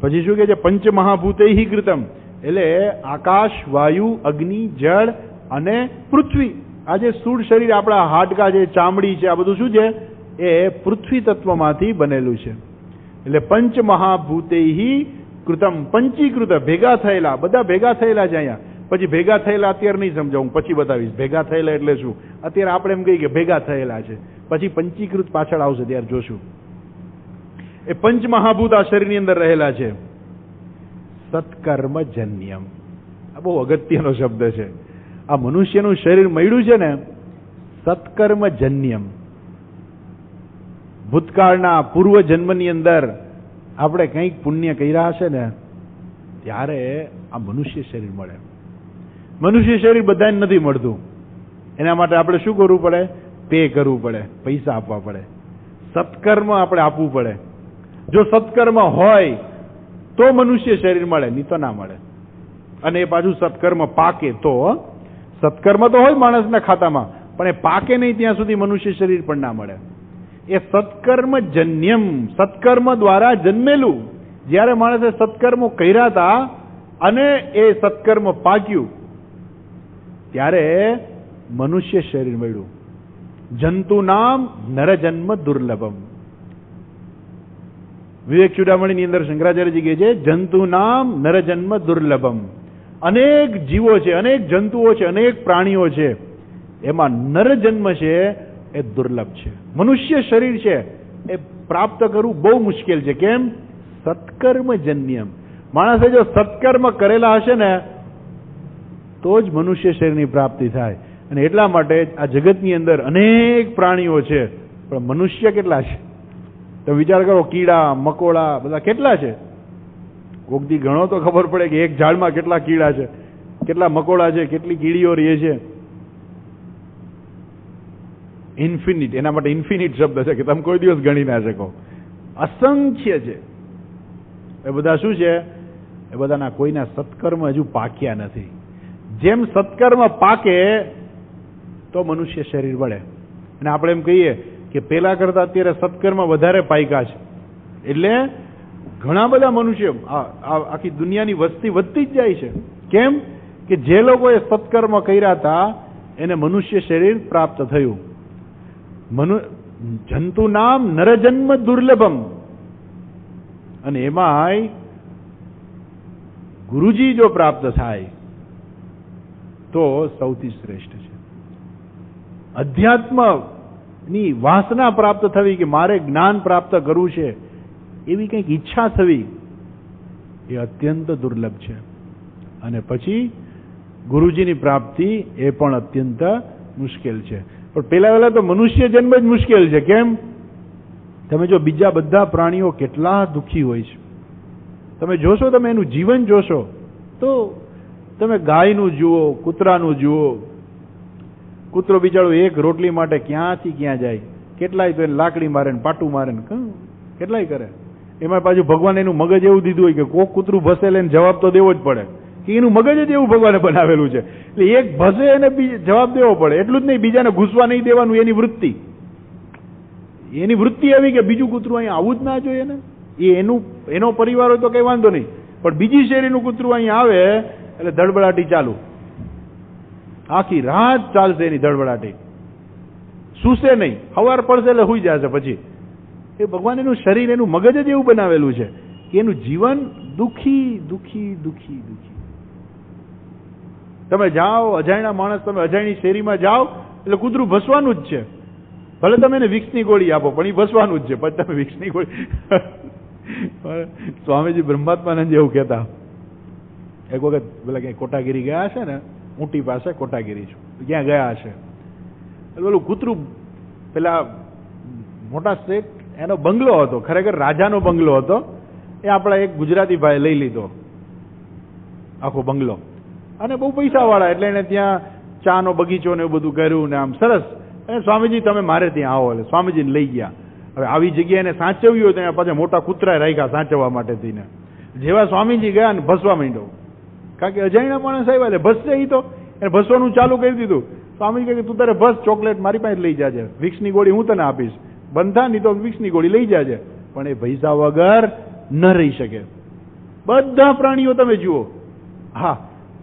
પછી શું કે છે? પંચમહાભૂતૈ કૃતમ, એટલે આકાશ, વાયુ, અગ્નિ, જળ અને પૃથ્વી. આ જે સ્થૂળ શરીર, આપણા હાડકા છે, ચામડી છે, આ બધું શું છે? એ પૃથ્વી તત્વમાંથી બનેલું છે. એટલે પંચમહાભૂતૈ કૃતમ, પંચીકૃત, ભેગા થયેલા, બધા ભેગા થયેલા છે અહીંયા. પછી ભેગા થયેલા અત્યારે નહીં સમજાવું, પછી બતાવીશ ભેગા થયેલા એટલે શું. અત્યારે આપણે એમ કહીએ કે ભેગા થયેલા છે, પછી પંચીકૃત પાછળ આવશે ત્યારે જોશું. એ પંચમહાભૂત આ શરીરની અંદર રહેલા છે. સત્કર્મજન્યમ, આ બહુ અગત્યનો શબ્દ છે. આ મનુષ્યનું શરીર મળ્યું છે ને, સત્કર્મજન્યમ. ભૂતકાળના પૂર્વ જન્મની અંદર આપણે કંઈક પુણ્ય કર્યા હશે ને, ત્યારે આ મનુષ્ય શરીર મળે. મનુષ્ય શરીર બધાને નથી મળતું. એના માટે આપણે શું કરવું પડે? પે કરવું પડે, પૈસા આપવા પડે. સત્કર્મ આપણે આપવું પડે. જો સત્કર્મ હોય તો મનુષ્ય શરીર મળે, નહીં તો ના મળે. અને એ પાછું સત્કર્મ પાકે તો. સત્કર્મ તો હોય માણસના ખાતામાં, પણ એ પાકે નહીં ત્યાં સુધી મનુષ્ય શરીર પણ ના મળે. એ સત્કર્મ જન્યમ, સત્કર્મ દ્વારા જન્મેલું. જ્યારે માણસે સત્કર્મો કર્યા હતા અને એ સત્કર્મ પાક્યું, ત્યારે મનુષ્ય શરીર મળ્યું. જંતુ નામ નરજન્મ દુર્લભમ. વિવેક ચૂડામણીની અંદર શંકરાચાર્યજી કહે છે, જંતુ નામ નરજન્મ દુર્લભમ. અનેક જીવો છે, અનેક જંતુઓ છે, અનેક પ્રાણીઓ છે, એમાં નરજન્મ છે એ દુર્લભ છે. મનુષ્ય શરીર છે એ પ્રાપ્ત કરવું બહુ મુશ્કેલ છે. કેમ? સત્કર્મ જન્યમ. માણસે જો સત્કર્મ કરેલા હશે ને તો જ મનુષ્ય શરીરની પ્રાપ્તિ થાય. અને એટલા માટે આ જગતની અંદર અનેક પ્રાણીઓ છે, પણ મનુષ્ય કેટલા છે? તો વિચાર કરો, કીડા મકોડા બધા કેટલા છે? કોકથી ઘણો તો ખબર પડે કે એક ઝાડમાં કેટલા કીડા છે, કેટલા મકોડા છે, કેટલી કીડીઓ રહે છે. ઇન્ફિનિટ, એના માટે ઇન્ફિનિટ શબ્દ છે કે તમે કોઈ દિવસ ગણી ના શકો. અસંખ્ય છે. એ બધા શું છે? એ બધાના કોઈના સત્કર્મ હજુ પાક્યા નથી. જેમ સત્કર્મ પાકે તો મનુષ્ય શરીર વળે. અને આપણે એમ કહીએ કે પેલા કરતા અત્યારે સત્કર્મ વધારે પાક્યા છે, એટલે ઘણા બધા મનુષ્યો આખી દુનિયાની વસ્તી વધતી જ જાય છે. કેમ કે જે લોકોએ સત્કર્મ કર્યા હતા એને મનુષ્ય શરીર પ્રાપ્ત થયું. જંતુ નામ નરજન્મ દુર્લભમ, અને એમાંય ગુરુજી જો પ્રાપ્ત થાય તો સૌથી શ્રેષ્ઠ છે. અધ્યાત્મની વાસના પ્રાપ્ત થવી કે મારે જ્ઞાન પ્રાપ્ત કરવું છે એવી કંઈક ઈચ્છા થવી એ અત્યંત દુર્લભ છે. અને પછી ગુરુજીની પ્રાપ્તિ એ પણ અત્યંત મુશ્કેલ છે. પણ પહેલા તો મનુષ્ય જન્મ જ મુશ્કેલ છે. કેમ? તમે જો બીજા બધા પ્રાણીઓ કેટલા દુઃખી હોય છે, તમે જોશો, તમે એનું જીવન જોશો તો તમે ગાયનું જુઓ, કૂતરાનું જુઓ. કૂતરો બિચારો એક રોટલી માટે ક્યાંથી ક્યાં જાય, કેટલાય તો એને લાકડી મારે ને પાટું મારે ને કેટલાય કરે. એમાં પાછું ભગવાન એનું મગજ એવું દીધું હોય કે કોક કૂતરું ભસે લઈને જવાબ તો દેવો જ પડે, કે એનું મગજ જ એવું ભગવાને બનાવેલું છે. એટલે એક ભસે એને જવાબ દેવો પડે. એટલું જ નહીં, બીજાને ઘૂસવા નહીં દેવાનું, એની વૃત્તિ એવી કે બીજું કૂતરું અહીંયા આવું જ ના જોઈએ ને. એનો પરિવાર હોય તો કઈ વાંધો નહીં, પણ બીજી શેરીનું કૂતરું અહીંયા આવે એટલે ધડબડાટી ચાલુ, આખી રાત ચાલશે એની ધડબડાટી, સૂશે નહીં, સવાર પડશે એટલે સુઈ જશે. પછી એ ભગવાન એનું શરીર, એનું મગજ જ એવું બનાવેલું છે કે એનું જીવન દુઃખી દુઃખી દુઃખી દુઃખી. તમે જાઓ, અજાણ્યા માણસ, તમે અજાણી શેરીમાં જાઓ એટલે કૂતરું ભસવાનું જ છે. ભલે તમે એને વિક્સની ગોળી આપો પણ એ ભસવાનું જ છે. પછી તમે વિક્સની ગોળી સ્વામીજી બ્રહ્માત્માનંદ એવું કહેતા, એક વખત પેલા ક્યાંય કોટાગીરી ગયા છે ને, ઊંટી પાસે કોટાગીરી છું, ક્યાં ગયા છે, પેલું કૂતરું, પેલા મોટા શેઠ, એનો બંગલો હતો, ખરેખર રાજાનો બંગલો હતો. એ આપણા એક ગુજરાતી ભાઈ લઈ લીધો આખો બંગલો, અને બહુ પૈસાવાળા, એટલે એને ત્યાં ચાનો બગીચો ને એવું બધું કર્યું ને આમ સરસ. અને સ્વામીજી તમે મારે ત્યાં આવો, એટલે સ્વામીજીને લઈ ગયા. હવે આવી જગ્યાએ એને સાચવ્યું હોય ત્યાં પાછા મોટા કૂતરા રાખ્યા સાચવવા માટે થઈને. જેવા સ્વામીજી ગયા ને ભસવા માંડ્યો, કારણ કે અજાણ્યા માણસ આવ્યા એટલે ભસશે. એ તો એને ભસવાનું ચાલુ કરી દીધું. સ્વામીજી કહે તું તારે ભસ, ચોકલેટ મારી પાસે લઈ જાજે, વિક્સની ગોળી હું તને આપીશ, બંધા નહીં તો વિક્સની ગોળી લઈ જાજે. પણ એ પૈસા વગર ન રહી શકે. બધા પ્રાણીઓ તમે જુઓ, હા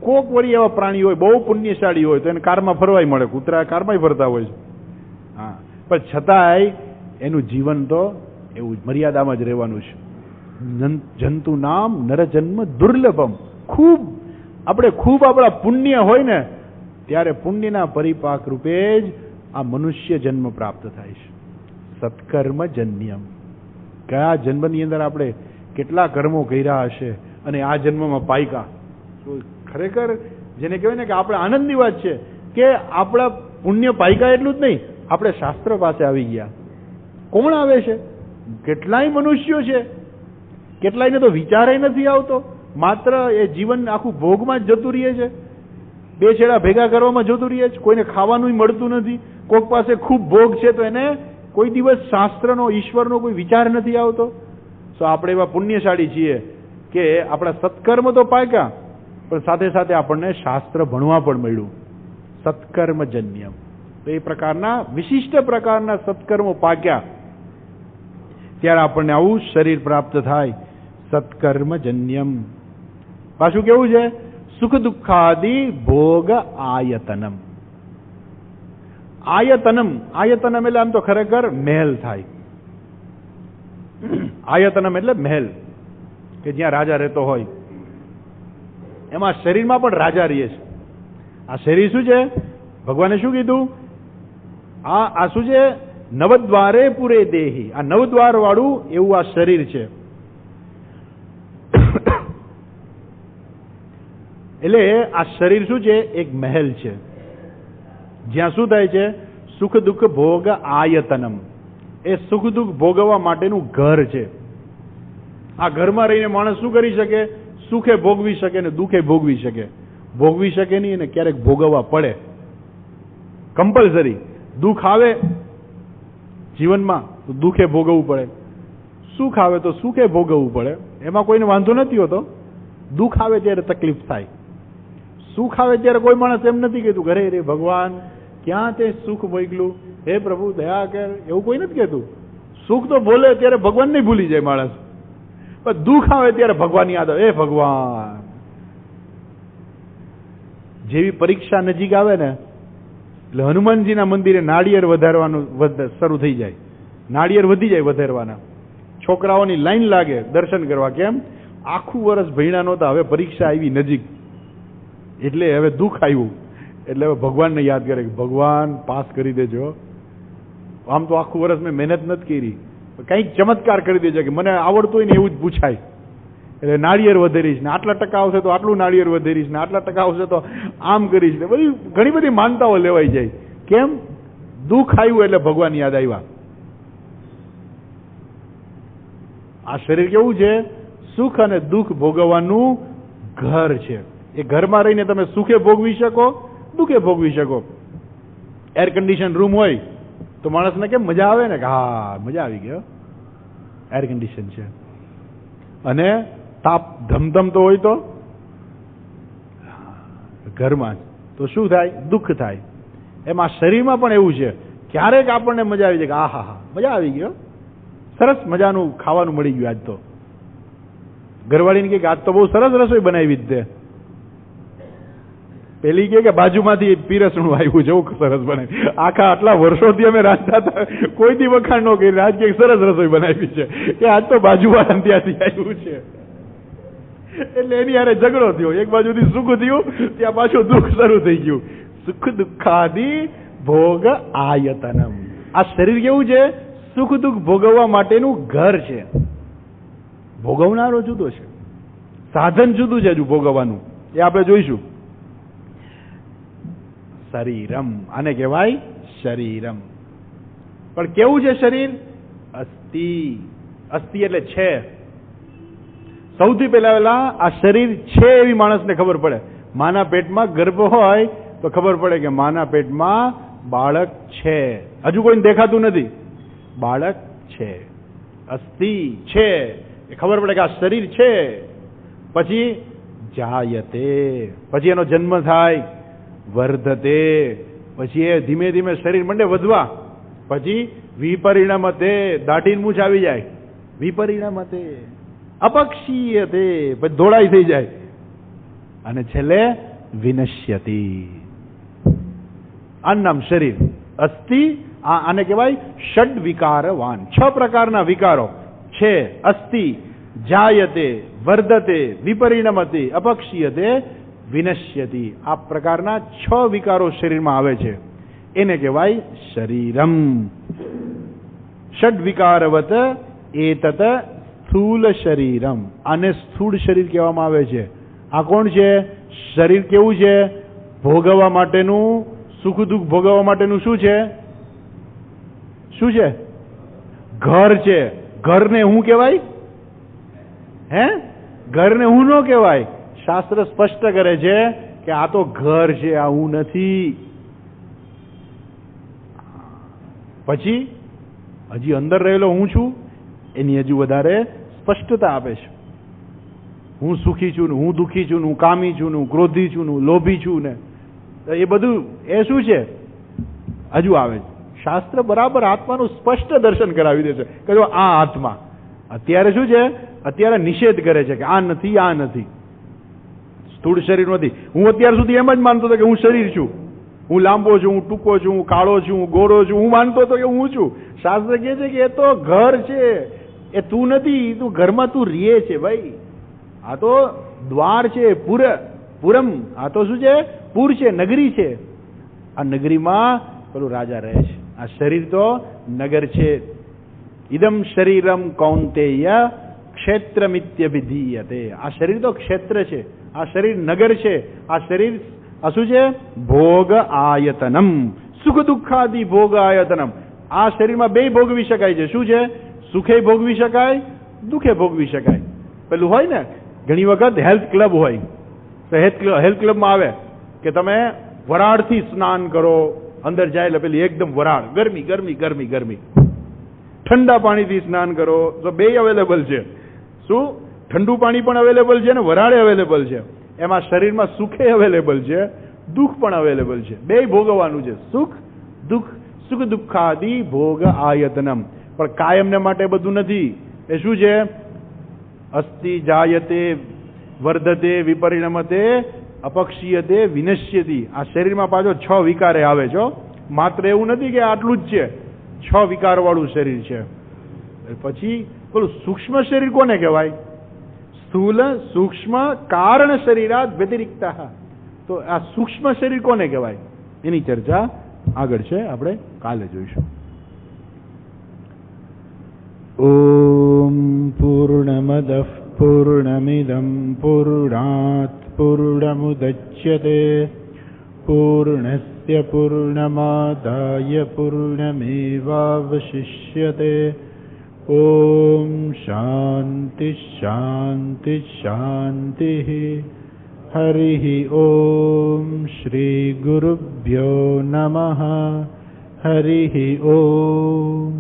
કોક વળી એવા પ્રાણીઓ હોય બહુ પુણ્યશાળી હોય તો એને કારમાં ફરવાય મળે, કૂતરા કારમાં ફરતા હોય છે. હા, પણ છતાંય એનું જીવન તો એવું મર્યાદામાં જ રહેવાનું છે. જંતુ નામ નરજન્મ દુર્લભમ. ખૂબ આપણા પુણ્ય હોય ને ત્યારે પુણ્યના પરિપાક રૂપે જ આ મનુષ્ય જન્મ પ્રાપ્ત થાય છે. સત્કર્મ જન્યમ. કયા જન્મની અંદર આપણે કેટલા કર્મો કર્યા હશે અને આ જન્મમાં પાયકા. ખરેખર જેને કહેવાય ને કે આપણે આનંદની વાત છે કે આપણા પુણ્ય પાયકા. એટલું જ નહીં, આપણે શાસ્ત્ર પાસે આવી ગયા. કોણ આવે છે? કેટલાય મનુષ્યો છે, કેટલાયને તો વિચારે નથી આવતો, માત્ર એ જીવન આખું ભોગમાં જ જતું રહે છે, બે છેડા ભેગા કરવામાં જતું રહે છે, કોઈને ખાવાનું મળતું નથી, કોઈક પાસે ખૂબ ભોગ છે તો એને કોઈ દિવસ શાસ્ત્રનો, ઈશ્વરનો કોઈ વિચાર નથી આવતો. તો આપણે એવા પુણ્યશાળી છીએ કે આપણા સત્કર્મ તો પાક્યા, પણ સાથે સાથે આપણને શાસ્ત્ર ભણવા પણ મળ્યું. સત્કર્મ જન્યમ. તો એ પ્રકારના વિશિષ્ટ પ્રકારના સત્કર્મો પાક્યા ત્યારે આપણને આવું શરીર પ્રાપ્ત થાય. સત્કર્મ જન્યમ. પાછું કેવું છે? સુખ દુઃખાદિ ભોગ આયતનમ. આયતનમ એટલે આમ તો ખરેખર મહેલ થાય. આયતનમ એટલે મહેલ, કે જ્યાં રાજા રહેતો હોય. એમાં શરીરમાં પણ રાજા રહે છે. આ શરીર શું છે? ભગવાને શું કીધું? આ શું છે? નવદ્વારે પૂરે દેહી. આ નવદ્વાર વાળું એવું આ શરીર છે. એટલે આ શરીર શું છે? એક મહેલ છે, જ્યાં શું થાય છે? સુખ દુઃખ ભોગ આયતનમ. એ સુખ દુઃખ ભોગવવા માટેનું ઘર છે. આ ઘરમાં રહીને માણસ શું કરી શકે? સુખે ભોગવી શકે ને દુઃખે ભોગવી શકે. ભોગવી શકે નહીં અને ક્યારેક ભોગવવા પડે. કમ્પલસરી દુઃખ આવે જીવનમાં તો દુઃખે ભોગવવું પડે, સુખ આવે તો સુખે ભોગવવું પડે. એમાં કોઈને વાંધો નથી હોતો. દુઃખ આવે ત્યારે તકલીફ થાય, સુખ આવે ત્યારે કોઈ માણસ એમ નથી કહેતું ઘરે રે ભગવાન ક્યાં તે સુખ મોકલું, હે પ્રભુ દયા કર, એવું કોઈ નથી કહેતું. સુખ તો બોલે ત્યારે ભગવાન નહીં ભૂલી જાય માણસ, પણ દુઃખ આવે ત્યારે ભગવાન યાદ આવે, હે ભગવાન. જેવી પરીક્ષા નજીક આવે ને એટલે હનુમાનજીના મંદિરે નાળિયેર વધારવાનું શરૂ થઈ જાય, નાળિયેર વધી જાય વધારવાના. છોકરાઓની લાઈન લાગે દર્શન કરવા. કેમ? આખું વર્ષ ભણ્યા નહોતા, હવે પરીક્ષા આવી નજીક એટલે હવે દુઃખ આવ્યું એટલે હવે ભગવાનને યાદ કરે કે ભગવાન પાસ કરી દેજો. આમ તો આખું વર્ષ મેં મહેનત નથી કરી, કંઈક ચમત્કાર કરી દેજો કે મને આવડતું હોય ને એવું જ પૂછાય. એટલે નાળિયેર વધેરીશ ને, આટલા ટકા આવશે તો આટલું નાળિયેર વધેરીશ ને, આટલા ટકા આવશે તો આમ કરીશ ને, બધી ઘણી બધી માનતાઓ લેવાઈ જાય. કેમ? દુઃખ આવ્યું એટલે ભગવાન યાદ આવ્યા. આ શરીર કેવું છે? સુખ અને દુઃખ ભોગવવાનું ઘર છે. એ ઘરમાં રહીને તમે સુખે ભોગવી શકો, દુઃખે ભોગવી શકો. એર કન્ડિશન રૂમ હોય તો માણસને કેમ મજા આવે ને કે હા મજા આવી ગયો, એર કન્ડિશન છે. અને તાપ ધમધમતો હોય તો ઘરમાં તો શું થાય? દુઃખ થાય. એમાં શરીરમાં પણ એવું છે. ક્યારેક આપણને મજા આવી જાય કે આ હા મજા આવી ગયો, સરસ મજાનું ખાવાનું મળી ગયું. આજ તો ઘરવાળીને કે આજ તો બહુ સરસ રસોઈ બનાવી જ તે. પેલી કે બાજુમાંથી પીરસણું આવ્યું છે, સરસ બનાવી. આખા આટલા વર્ષોથી અમે રાંધતા હતા, કોઈ દી વખાણ ન કરી. આજ કે સરસ રસોઈ બનાવી છે કે આજ તો બાજુવાળા ત્યાંથી આવ્યું છે. એટલે એની હારે ઝઘડો થયો. એક બાજુથી સુખ થયું, ત્યાં પાછું દુઃખ શરૂ થઈ ગયું. સુખ દુઃખાદી ભોગ આયતનમ. આ શરીર કેવું છે? સુખ દુઃખ ભોગવવા માટેનું ઘર છે. ભોગવનારો જુદો છે, સાધન જુદું છે હજુ ભોગવવાનું, એ આપણે જોઈશું. શરીરમ, આને કહેવાય શરીરમ. પણ કેવું છે શરીર? અસ્થિ. અસ્થિ એટલે છે. સૌથી પહેલા આ શરીર છે એવી માણસને ખબર પડે. માના પેટમાં ગર્ભ હોય તો ખબર પડે કે માના પેટમાં બાળક છે. હજુ કોઈને દેખાતું નથી, બાળક છે. અસ્થિ છે એ ખબર પડે કે આ શરીર છે. પછી જાયતે, પછી એનો જન્મ થાય. વર્ધતે, પછી એ ધીમે ધીમે શરીર મંડે વધવા. પછી વિપરિણમતે, દાઢી મૂછ આવી જાય. વિપરિણમતે અપક્ષીયતે, પછી ધોળાઈ થઈ જાય. અને છેલ્લે વિનશ્યતિ. આ નામ શરીર. અસ્થિ, આને કહેવાય ષડ વિકારવાન. 6 પ્રકારના વિકારો છે. અસ્થિ, જાયતે, વર્ધતે, વિપરિણમતે, અપક્ષીયતે, વિનશ્યતિ. આ પ્રકારના 6 વિકારો શરીરમાં આવે છે. એને કહેવાય શરીરમ. ષડ વિકારવત એતત સ્થૂલ શરીરમ. આને સ્થૂળ શરીર કહેવામાં આવે છે. આ કોણ છે? શરીર કેવું છે? ભોગવવા માટેનું, સુખ દુઃખ ભોગવવા માટેનું શું છે? શું છે? ઘર છે. ઘરને હું કહેવાય? હે? ઘરને હું ન કહેવાય. શાસ્ત્ર સ્પષ્ટ કરે છે કે આ તો ઘર છે, આ હું નથી. પછી હજી અંદર રહેલો હું છું એની હજુ વધારે સ્પષ્ટતા આપે છે. હું સુખી છું ને, હું દુઃખી છું ને, હું કામી છું ને, હું ક્રોધી છું ને, હું લોભી છું ને, એ બધું એ શું છે? હજુ આવે છે. શાસ્ત્ર બરાબર આત્માનું સ્પષ્ટ દર્શન કરાવી દે છે કે જો આ આત્મા. અત્યારે શું છે? અત્યારે નિષેધ કરે છે કે આ નથી, આ નથી, સ્થૂળ શરીર નથી. હું અત્યાર સુધી એમ જ માનતો હતો કે હું શરીર છું, હું લાંબો છું, હું ટૂંકો છું, હું કાળો છું, હું ગોરો છું, હું માનતો હતો કે હું છું. શાસ્ત્ર કહે છે કે એ તો ઘર છે, એ તું નથી. તું ઘરમાં તું રીએ છે ભાઈ. આ તો દ્વાર છે, પુરમ. આ તો શું છે? પુર છે, નગરી છે. આ નગરીમાં પેલું રાજા રહે છે. આ શરીર તો નગર છે. ઇદમ શરીરમ કૌંતેય ક્ષેત્રમિત્યભિધીયતે. આ શરીર તો ક્ષેત્ર છે, આ શરીર નગર છે. આ શરીર આ શું છે? ભોગ આયતનમ. સુખ દુઃખાદિ ભોગ આયતનમ. આ શરીરમાં બે ભોગવી શકાય છે. શું છે? સુખે ભોગવી શકાય, દુઃખે ભોગવી શકાય. પેલું હોય ને ઘણી વખત હેલ્થ ક્લબ હોય તો હેલ્થ ક્લબમાં આવે કે તમે વરાળથી સ્નાન કરો. અંદર જાય એટલે પેલી એકદમ વરાળ, ગરમી ગરમી ગરમી ગરમી. ઠંડા પાણીથી સ્નાન કરો તો બે અવેલેબલ છે. શું? ઠંડુ પાણી પણ અવેલેબલ છે ને વરાળે અવેલેબલ છે. એમાં શરીરમાં સુખે અવેલેબલ છે, દુઃખ પણ અવેલેબલ છે, બે ભોગવવાનું છે, સુખ દુઃખ, સુખ દુઃખાદિ ભોગ આયતનમ. પણ કાયમને માટે બધું નથી. એ શું છે? અસ્તિ જાયતે વર્ધતે વિપરિણમતે અપક્ષીયતે વિનશ્યતિ. આ શરીરમાં પાછો 6 વિકારે આવે છે. માત્ર એવું નથી કે આટલું જ છે, 6 વિકાર વાળું શરીર છે. પછી પેલું સૂક્ષ્મ શરીર કોને કહેવાય? સ્થૂલ સૂક્ષ્મ કારણ શરીરાત વ્યતિરિક્ત. તો આ સૂક્ષ્મ શરીર કોને કહેવાય? એની ચર્ચા આગળ છે, આપણે કાલે જોઈશું. ઓમ પૂર્ણમદઃ પૂર્ણમિદં પૂર્ણાત પૂર્ણમુદચ્યતે પૂર્ણસ્ય પૂર્ણમાદાય પૂર્ણમેવાવશિષ્યતે. ઓમ શાંતિ શાંતિ શાંતિ. હરિઃ ઓમ શ્રી ગુરુભ્યો નમઃ. હરિઃ ઓમ.